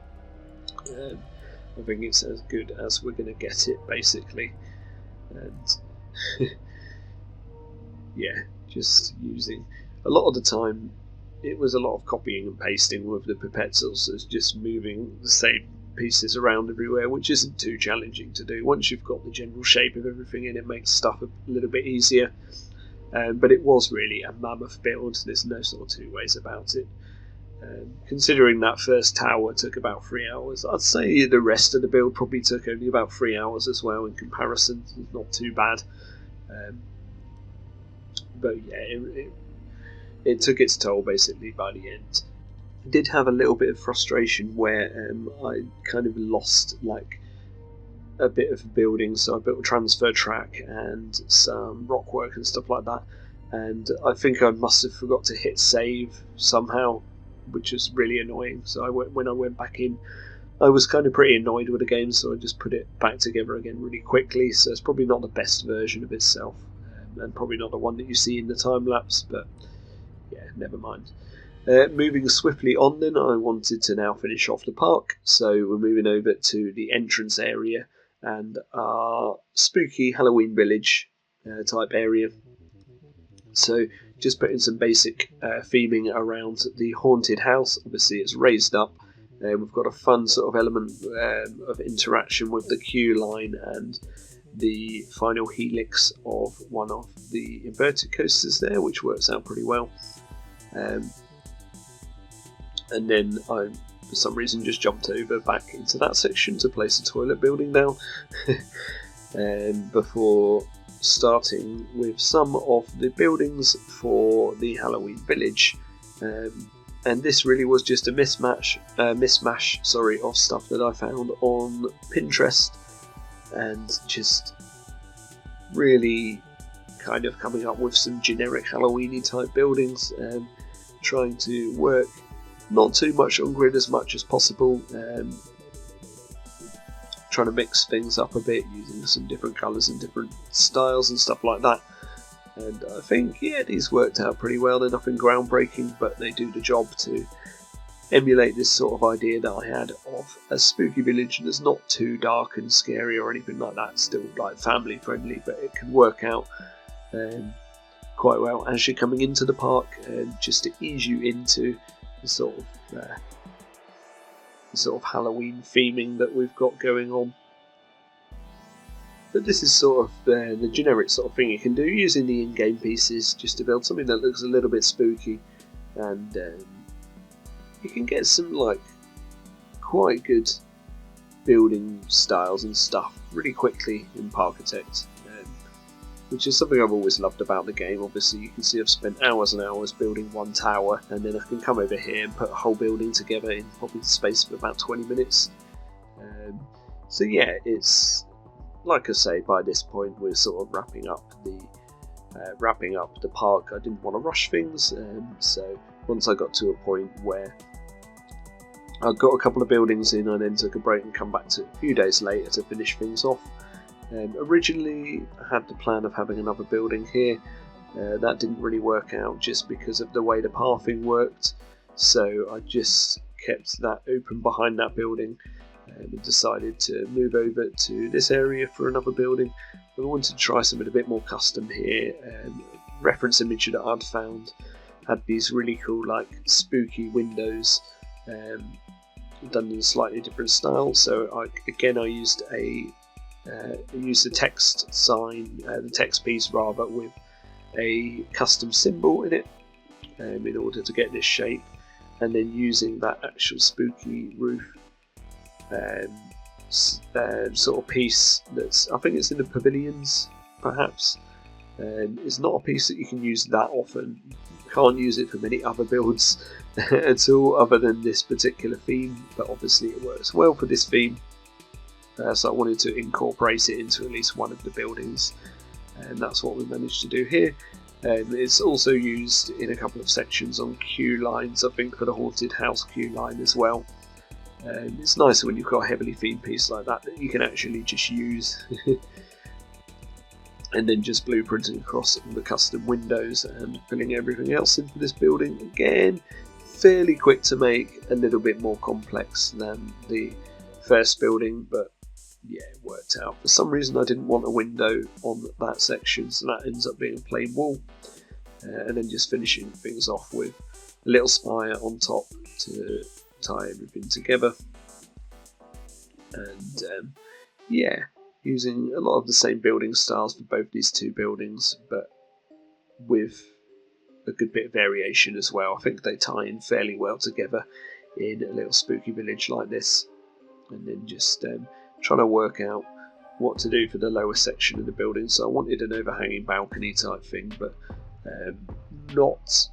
Speaker 2: I think it's as good as we're going to get it, basically. And yeah, just using a lot of the time it was a lot of copying and pasting with the pipetzels, so it's just moving the same pieces around everywhere, which isn't too challenging to do. Once you've got the general shape of everything in, it makes stuff a little bit easier. But it was really a mammoth build, there's no sort of two ways about it. Considering that first tower took about 3 hours, I'd say the rest of the build probably took only about 3 hours as well in comparison. It's not too bad. But yeah, it took its toll basically by the end. I did have a little bit of frustration where I kind of lost a bit of building, so I built a transfer track and some rock work and stuff like that, and I think I must have forgot to hit save somehow, which is really annoying. So when I went back in, I was kind of pretty annoyed with the game, so I just put it back together again really quickly. So it's probably not the best version of itself, and probably not the one that you see in the time lapse, but yeah, never mind. Moving swiftly on then, I wanted to now finish off the park, so we're moving over to the entrance area and our spooky Halloween village type area. So just putting some basic theming around the haunted house. Obviously it's raised up. We've got a fun sort of element of interaction with the queue line and the final helix of one of the inverted coasters there, which works out pretty well. And then I, for some reason, just jumped over back into that section to place a toilet building now before starting with some of the buildings for the Halloween village. And this really was just a mismatch of stuff that I found on Pinterest, and just really kind of coming up with some generic Halloweeny type buildings, trying to work not too much on grid as much as possible, trying to mix things up a bit using some different colours and different styles and stuff like that. And I think, yeah, these worked out pretty well. They're nothing groundbreaking, but they do the job to emulate this sort of idea that I had of a spooky village that's not too dark and scary or anything like that. It's still like family friendly, but it can work out quite well as you're coming into the park, just to ease you into the sort of Halloween theming that we've got going on. But this is sort of the generic sort of thing you can do using the in-game pieces just to build something that looks a little bit spooky, and you can get some quite good building styles and stuff really quickly in Parkitect, which is something I've always loved about the game. Obviously you can see I've spent hours and hours building one tower, and then I can come over here and put a whole building together in probably the space of about 20 minutes. So yeah, it's like I say, by this point we're sort of wrapping up the park. I didn't want to rush things, so once I got to a point where I got a couple of buildings in, I then took a break and come back to a few days later to finish things off. Originally I had the plan of having another building here. That didn't really work out just because of the way the pathing worked, so I just kept that open behind that building and decided to move over to this area for another building. I wanted to try something a bit more custom here. Reference image that I'd found had these really cool spooky windows done in a slightly different style, so I used the text sign, the text piece rather, with a custom symbol in it in order to get this shape, and then using that actual spooky roof sort of piece that's, I think it's in the pavilions perhaps. It's not a piece that you can use that often. You can't use it for many other builds at all other than this particular theme, but obviously it works well for this theme. so I wanted to incorporate it into at least one of the buildings, and that's what we managed to do here. It's also used in a couple of sections on queue lines, I think for the haunted house queue line as well. It's nicer when you've got a heavily themed piece like that you can actually just use and then just blueprinting across the custom windows and filling everything else into this building. Again, fairly quick to make, a little bit more complex than the first building, but yeah, it worked out. For some reason I didn't want a window on that section, so that ends up being a plain wall, and then just finishing things off with a little spire on top to tie everything together. And yeah, using a lot of the same building styles for both these two buildings, but with a good bit of variation as well. I think they tie in fairly well together in a little spooky village like this. And then just trying to work out what to do for the lower section of the building. So I wanted an overhanging balcony type thing, but not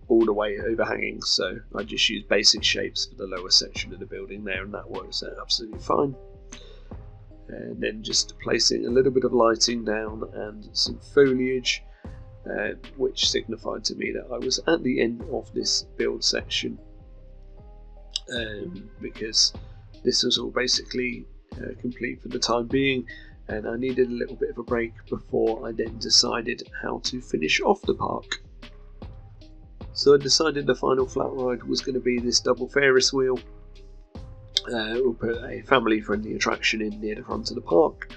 Speaker 2: all the way overhanging, so I just used basic shapes for the lower section of the building there, and that works out absolutely fine. And then just placing a little bit of lighting down and some foliage, which signified to me that I was at the end of this build section, because this was all basically complete for the time being, and I needed a little bit of a break before I then decided how to finish off the park. So I decided the final flat ride was going to be this double Ferris wheel. We'll put a family-friendly attraction in near the front of the park,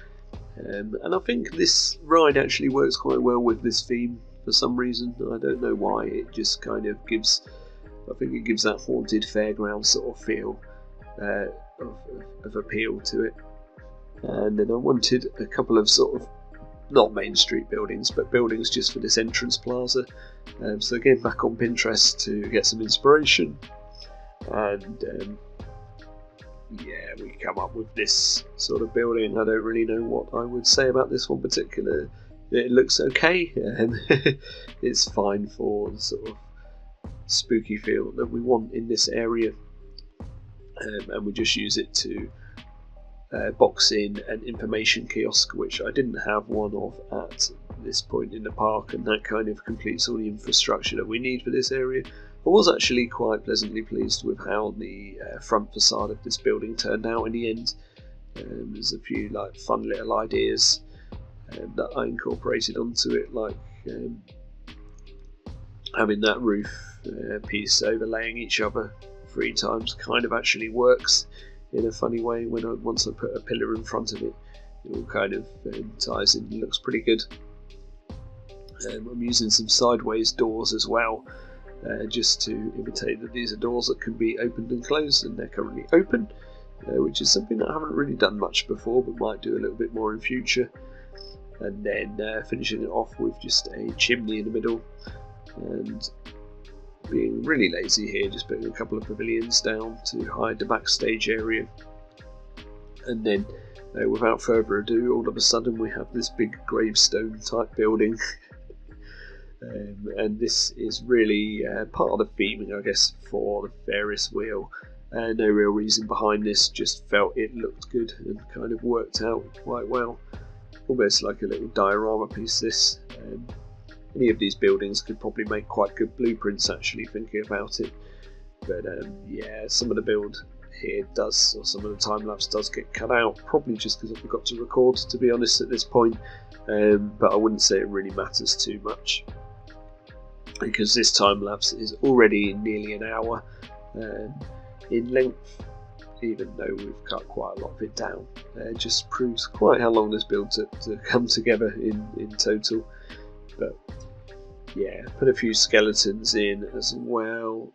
Speaker 2: and I think this ride actually works quite well with this theme for some reason. I don't know why. It just kind of gives, I think it gives that haunted fairground sort of feel of appeal to it. And then I wanted a couple of sort of not main street buildings, but buildings just for this entrance plaza. So again, back on Pinterest to get some inspiration, and yeah, we come up with this sort of building. I don't really know what I would say about this one particular. It looks okay, and it's fine for the sort of spooky feel that we want in this area, and we just use it to box in an information kiosk, which I didn't have one of at this point in the park, and that kind of completes all the infrastructure that we need for this area. I was actually quite pleasantly pleased with how the front facade of this building turned out in the end. There's a few like fun little ideas that I incorporated onto it, like having that roof piece overlaying each other 3 times kind of actually works in a funny way. Once I put a pillar in front of it, it all kind of ties in and looks pretty good. I'm using some sideways doors as well, just to imitate that these are doors that can be opened and closed, and they're currently open, which is something that I haven't really done much before, but might do a little bit more in future. And then finishing it off with just a chimney in the middle, and being really lazy here, just putting a couple of pavilions down to hide the backstage area. And then without further ado, all of a sudden we have this big gravestone type building. And this is really part of the theming, I guess, for the Ferris wheel. No real reason behind this, just felt it looked good and kind of worked out quite well. Almost like a little diorama piece, this. Any of these buildings could probably make quite good blueprints, actually, thinking about it. But yeah, some of the build here does, or some of the time lapse does get cut out, probably just because I forgot to record, to be honest, at this point. But I wouldn't say it really matters too much, because this time lapse is already nearly an hour in length, even though we've cut quite a lot of it down. It just proves quite how long this build took to come together in total. But yeah, put a few skeletons in as well,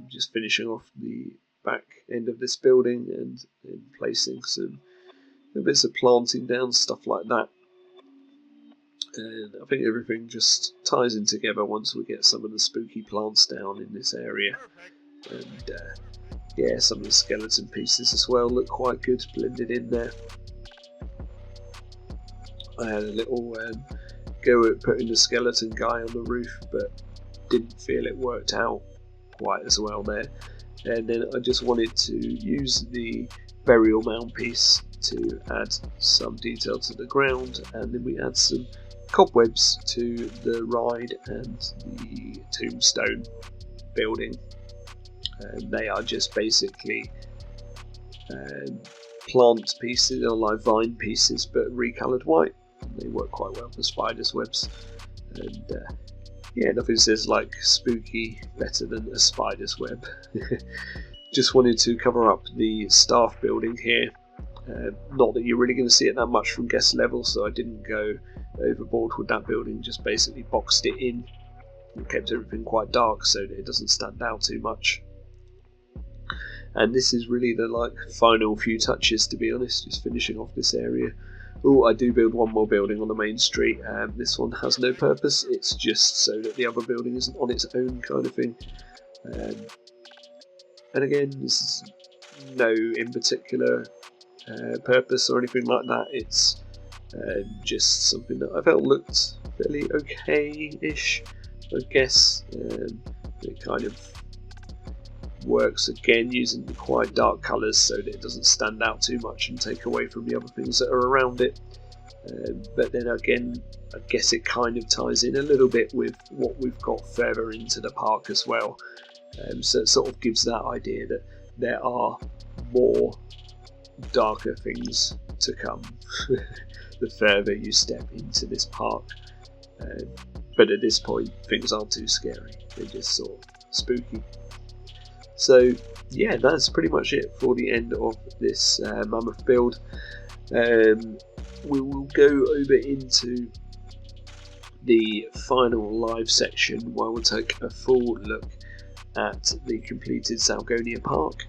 Speaker 2: just finishing off the back end of this building and placing some bits of planting down, stuff like that. And I think everything just ties in together once we get some of the spooky plants down in this area. And yeah, some of the skeleton pieces as well look quite good blended in there. I had a little go at putting the skeleton guy on the roof, but didn't feel it worked out quite as well there. And then I just wanted to use the burial mound piece
Speaker 1: to add some detail to the ground, and then we add some cobwebs to the ride and the tombstone building. And they are just basically plant pieces, or like vine pieces, but recoloured white. They work quite well for spiders' webs. And yeah, nothing says like spooky better than a spider's web. Just wanted to cover up the staff building here. Not that you're really going to see it that much from guest level, so I didn't go overboard with that building, just basically boxed it in and kept everything quite dark so that it doesn't stand out too much. And this is really the final few touches, to be honest, just finishing off this area. Oh, I do build one more building on the main street. This one has no purpose, it's just so that the other building isn't on its own kind of thing. And again, this is no in particular purpose or anything like that. It's just something that I felt looked fairly okay-ish, I guess. It kind of works again using the quite dark colours so that it doesn't stand out too much and take away from the other things that are around it. But then again, I guess it kind of ties in a little bit with what we've got further into the park as well. So it sort of gives that idea that there are more darker things to come the further you step into this park. But at this point, things aren't too scary, they're just sort of spooky. So yeah, that's pretty much it for the end of this mammoth build. We will go over into the final live section where we'll take a full look at the completed Zalgonia Park,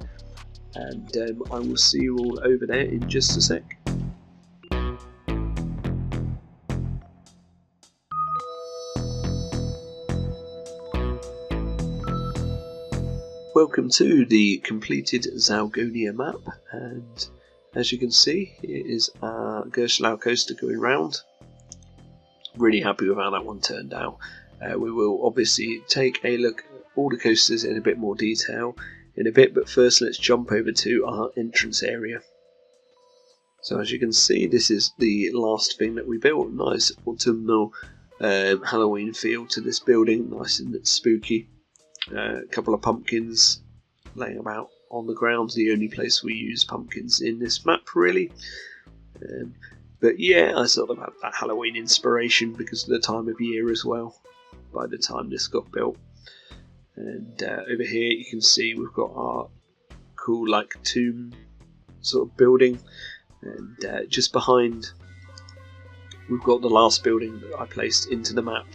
Speaker 1: and I will see you all over there in just a sec. Welcome to the completed Zalgonia map, and as you can see, here is our Gerslau coaster going round. Really happy with how that one turned out. We will obviously take a look at all the coasters in a bit more detail in a bit, but first let's jump over to our entrance area. So as you can see, this is the last thing that we built. Nice autumnal Halloween feel to this building, nice and spooky. A couple of pumpkins laying about on the ground, the only place we use pumpkins in this map really. But yeah, I sort of had that Halloween inspiration because of the time of year as well by the time this got built. And over here you can see we've got our cool tomb sort of building, and just behind we've got the last building that I placed into the map.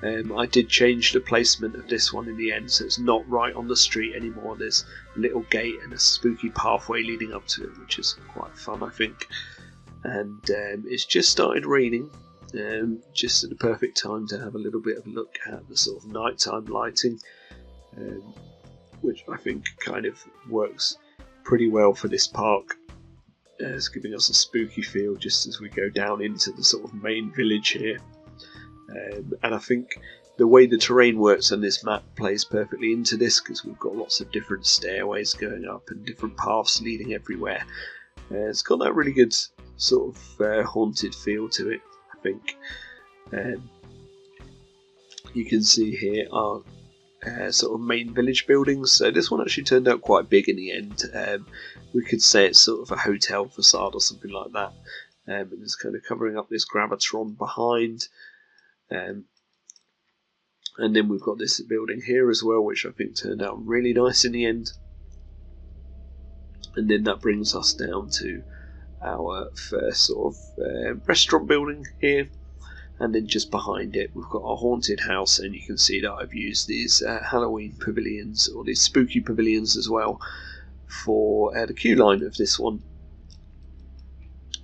Speaker 1: I did change the placement of this one in the end, so it's not right on the street anymore. There's a little gate and a spooky pathway leading up to it, which is quite fun, I think. And it's just started raining, just at the perfect time to have a little bit of a look at the sort of nighttime lighting, which I think kind of works pretty well for this park. It's giving us a spooky feel just as we go down into the sort of main village here. And I think the way the terrain works on this map plays perfectly into this, because we've got lots of different stairways going up and different paths leading everywhere. It's got that really good sort of haunted feel to it, I think. You can see here our sort of main village buildings. So this one actually turned out quite big in the end. We could say it's sort of a hotel facade or something like that. And it's kind of covering up this gravitron behind. And then we've got this building here as well, which I think turned out really nice in the end. And then that brings us down to our first sort of restaurant building here. And then just behind it we've got our haunted house, and you can see that I've used these Halloween pavilions, or these spooky pavilions as well, for the queue line of this one.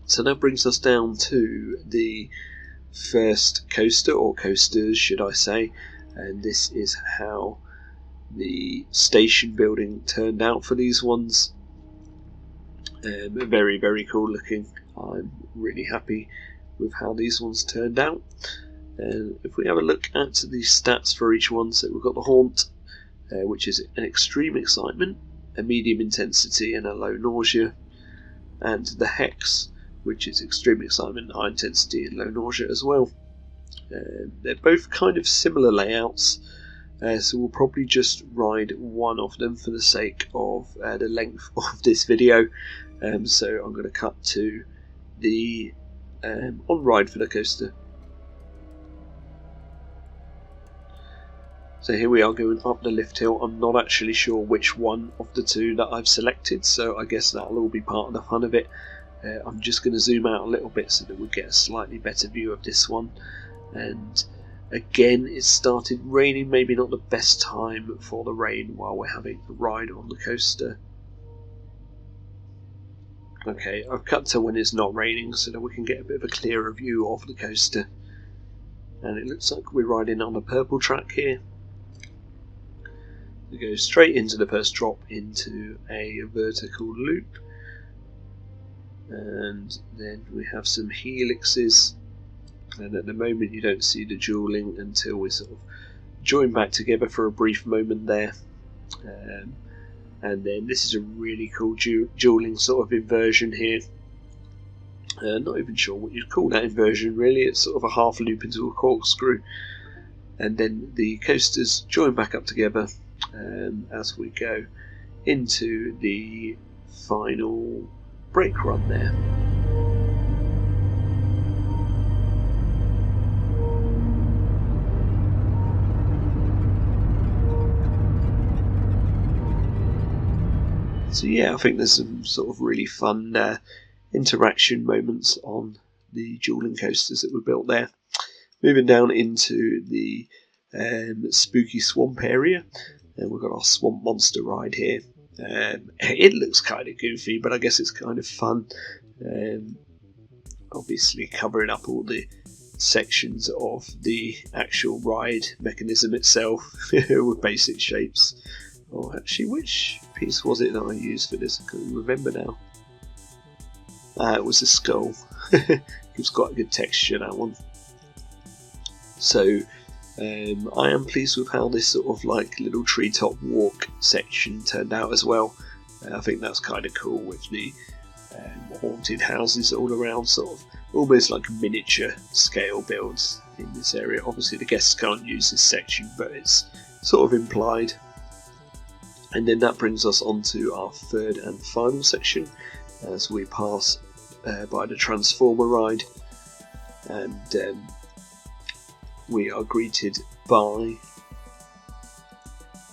Speaker 1: So that brings us down to the first coaster, or coasters should I say, and this is how the station building turned out for these ones. Very, very cool looking. I'm really happy with how these ones turned out. And if we have a look at the stats for each one, so we've got the haunt, which is an extreme excitement, a medium intensity and a low nausea. and the Hex, which is extreme excitement, high intensity, and low nausea as well. They're both kind of similar layouts, so we'll probably just ride one of them for the sake of the length of this video. So I'm going to cut to the on ride for the coaster. So here we are going up the lift hill. I'm not actually sure which one of the two that I've selected, so I guess that'll all be part of the fun of it. I'm just going to zoom out a little bit so that we get a slightly better view of this one. And again, it started raining, maybe not the best time for the rain while we're having a ride on the coaster. Okay, I've cut to when it's not raining so that we can get a bit of a clearer view of the coaster. And it looks like we're riding on the purple track here. We go straight into the first drop into a vertical loop, and then we have some helixes, and at the moment you don't see the dueling until we sort of join back together for a brief moment there. And then this is a really cool dueling sort of inversion here. Not even sure what you'd call that inversion really, it's sort of a half loop into a corkscrew, and then the coasters join back up together as we go into the final brake run there. So yeah, I think there's some sort of really fun interaction moments on the dueling coasters that were built there. Moving down into the spooky swamp area, and we've got our swamp monster ride here. It looks kind of goofy, but I guess it's kind of fun. Obviously covering up all the sections of the actual ride mechanism itself with basic shapes. Oh, actually, which piece was it that I used for this? I can't remember now. It was the skull. It's got a good texture, that one. So I am pleased with how this sort of like little treetop walk section turned out as well. I think that's kind of cool with the haunted houses all around, sort of almost like miniature scale builds in this area. Obviously the guests can't use this section, but it's sort of implied. And then that brings us on to our third and final section as we pass by the Transformer ride, and we are greeted by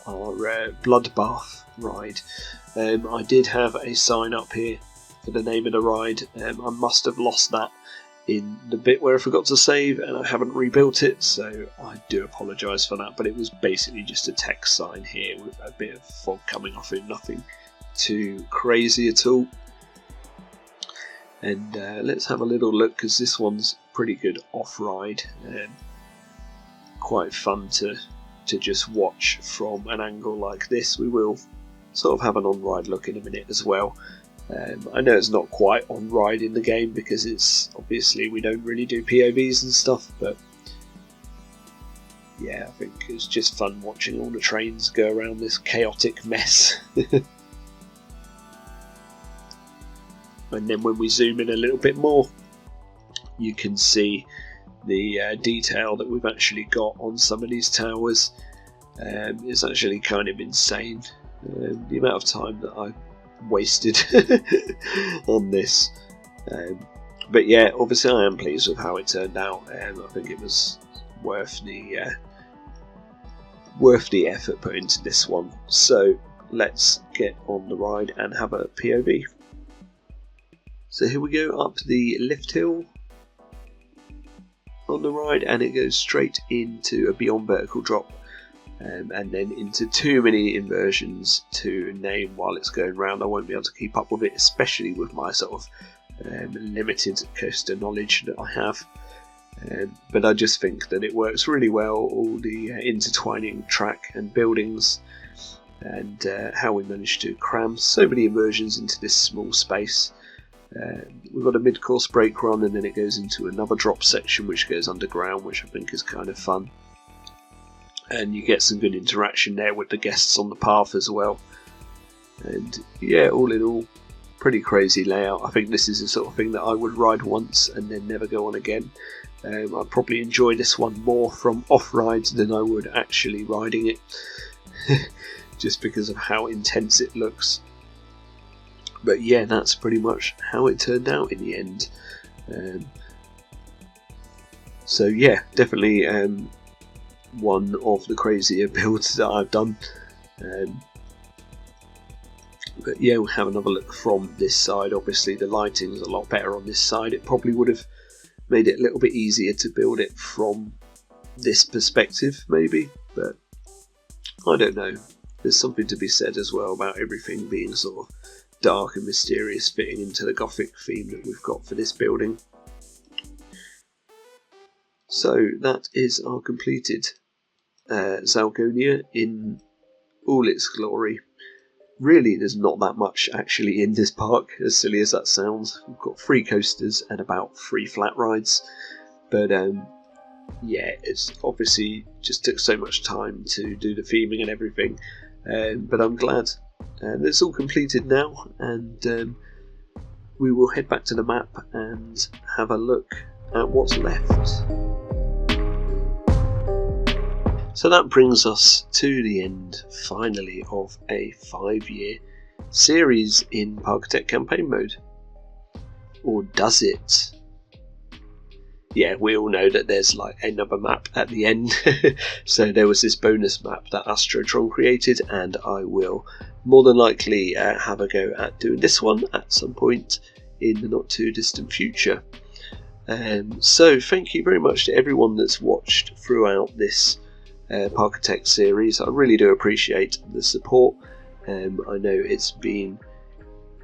Speaker 1: our Bloodbath ride. I did have a sign up here for the name of the ride. I must have lost that in the bit where I forgot to save, and I haven't rebuilt it, so I do apologise for that, but it was basically just a text sign here with a bit of fog coming off it, nothing too crazy at all. And let's have a little look, because this one's pretty good off-ride, quite fun to just watch from an angle like this. We will sort of have an on-ride look in a minute as well. I know it's not quite on ride in the game because it's obviously we don't really do POVs and stuff, but yeah, I think it's just fun watching all the trains go around this chaotic mess. And then when we zoom in a little bit more, you can see the detail that we've actually got on some of these towers. It's actually kind of insane, the amount of time that I wasted on this, but yeah, obviously I am pleased with how it turned out. I think it was worth the effort put into this one. So let's get on the ride and have a POV. So here we go up the lift hill on the ride, and it goes straight into a beyond vertical drop. And then into too many inversions to name while it's going round. I won't be able to keep up with it, especially with my sort of limited coaster knowledge that I have. But I just think that it works really well, all the intertwining track and buildings, and how we managed to cram so many inversions into this small space. We've got a mid-course brake run, and then it goes into another drop section which goes underground, which I think is kind of fun. And you get some good interaction there with the guests on the path as well. And yeah, all in all,
Speaker 2: pretty crazy layout. I think this is the sort of thing that I would ride once and then never go on again. I'd probably enjoy this one more from off-rides than I would actually riding it, just because of how intense it looks. But yeah, that's pretty much how it turned out in the end. So yeah, definitely one of the crazier builds that I've done. But yeah, we'll have another look from this side. Obviously the lighting is a lot better on this side. It probably would have made it a little bit easier to build it from this perspective maybe, but I don't know. There's something to be said as well about everything being sort of dark and mysterious, fitting into the Gothic theme that we've got for this building. So that is our completed Zalgonia in all its glory. Really, there's not that much actually in this park, as silly as that sounds. We've got 3 coasters and about 3 flat rides, but yeah, it's obviously just took so much time to do the theming and everything, but I'm glad it's all completed now, and we will head back to the map and have a look at what's left. So that brings us to the end, finally, of a 5-year series in Parkitect campaign mode. Or does it? Yeah, we all know that there's like another map at the end. So there was this bonus map that Astrotron created, and I will more than likely have a go at doing this one at some point in the not too distant future. So thank you very much to everyone that's watched throughout this Parkitect series. I really do appreciate the support. I know it's been,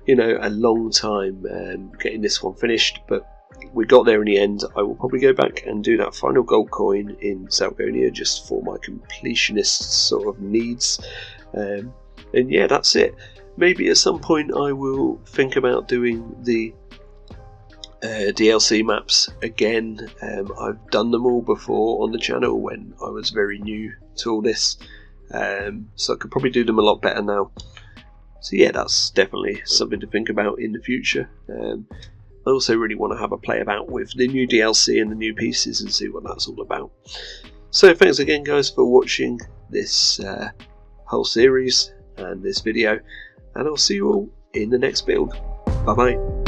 Speaker 2: a long time getting this one finished, but we got there in the end. I will probably go back and do that final gold coin in Zalgonia just for my completionist sort of needs. And yeah, that's it. Maybe at some point I will think about doing the DLC maps again. I've done them all before on the channel when I was very new to all this, so I could probably do them a lot better now. So yeah, that's definitely something to think about in the future. I also really want to have a play about with the new DLC and the new pieces and see what that's all about. So thanks again guys for watching this whole series and this video, and I'll see you all in the next build. Bye bye.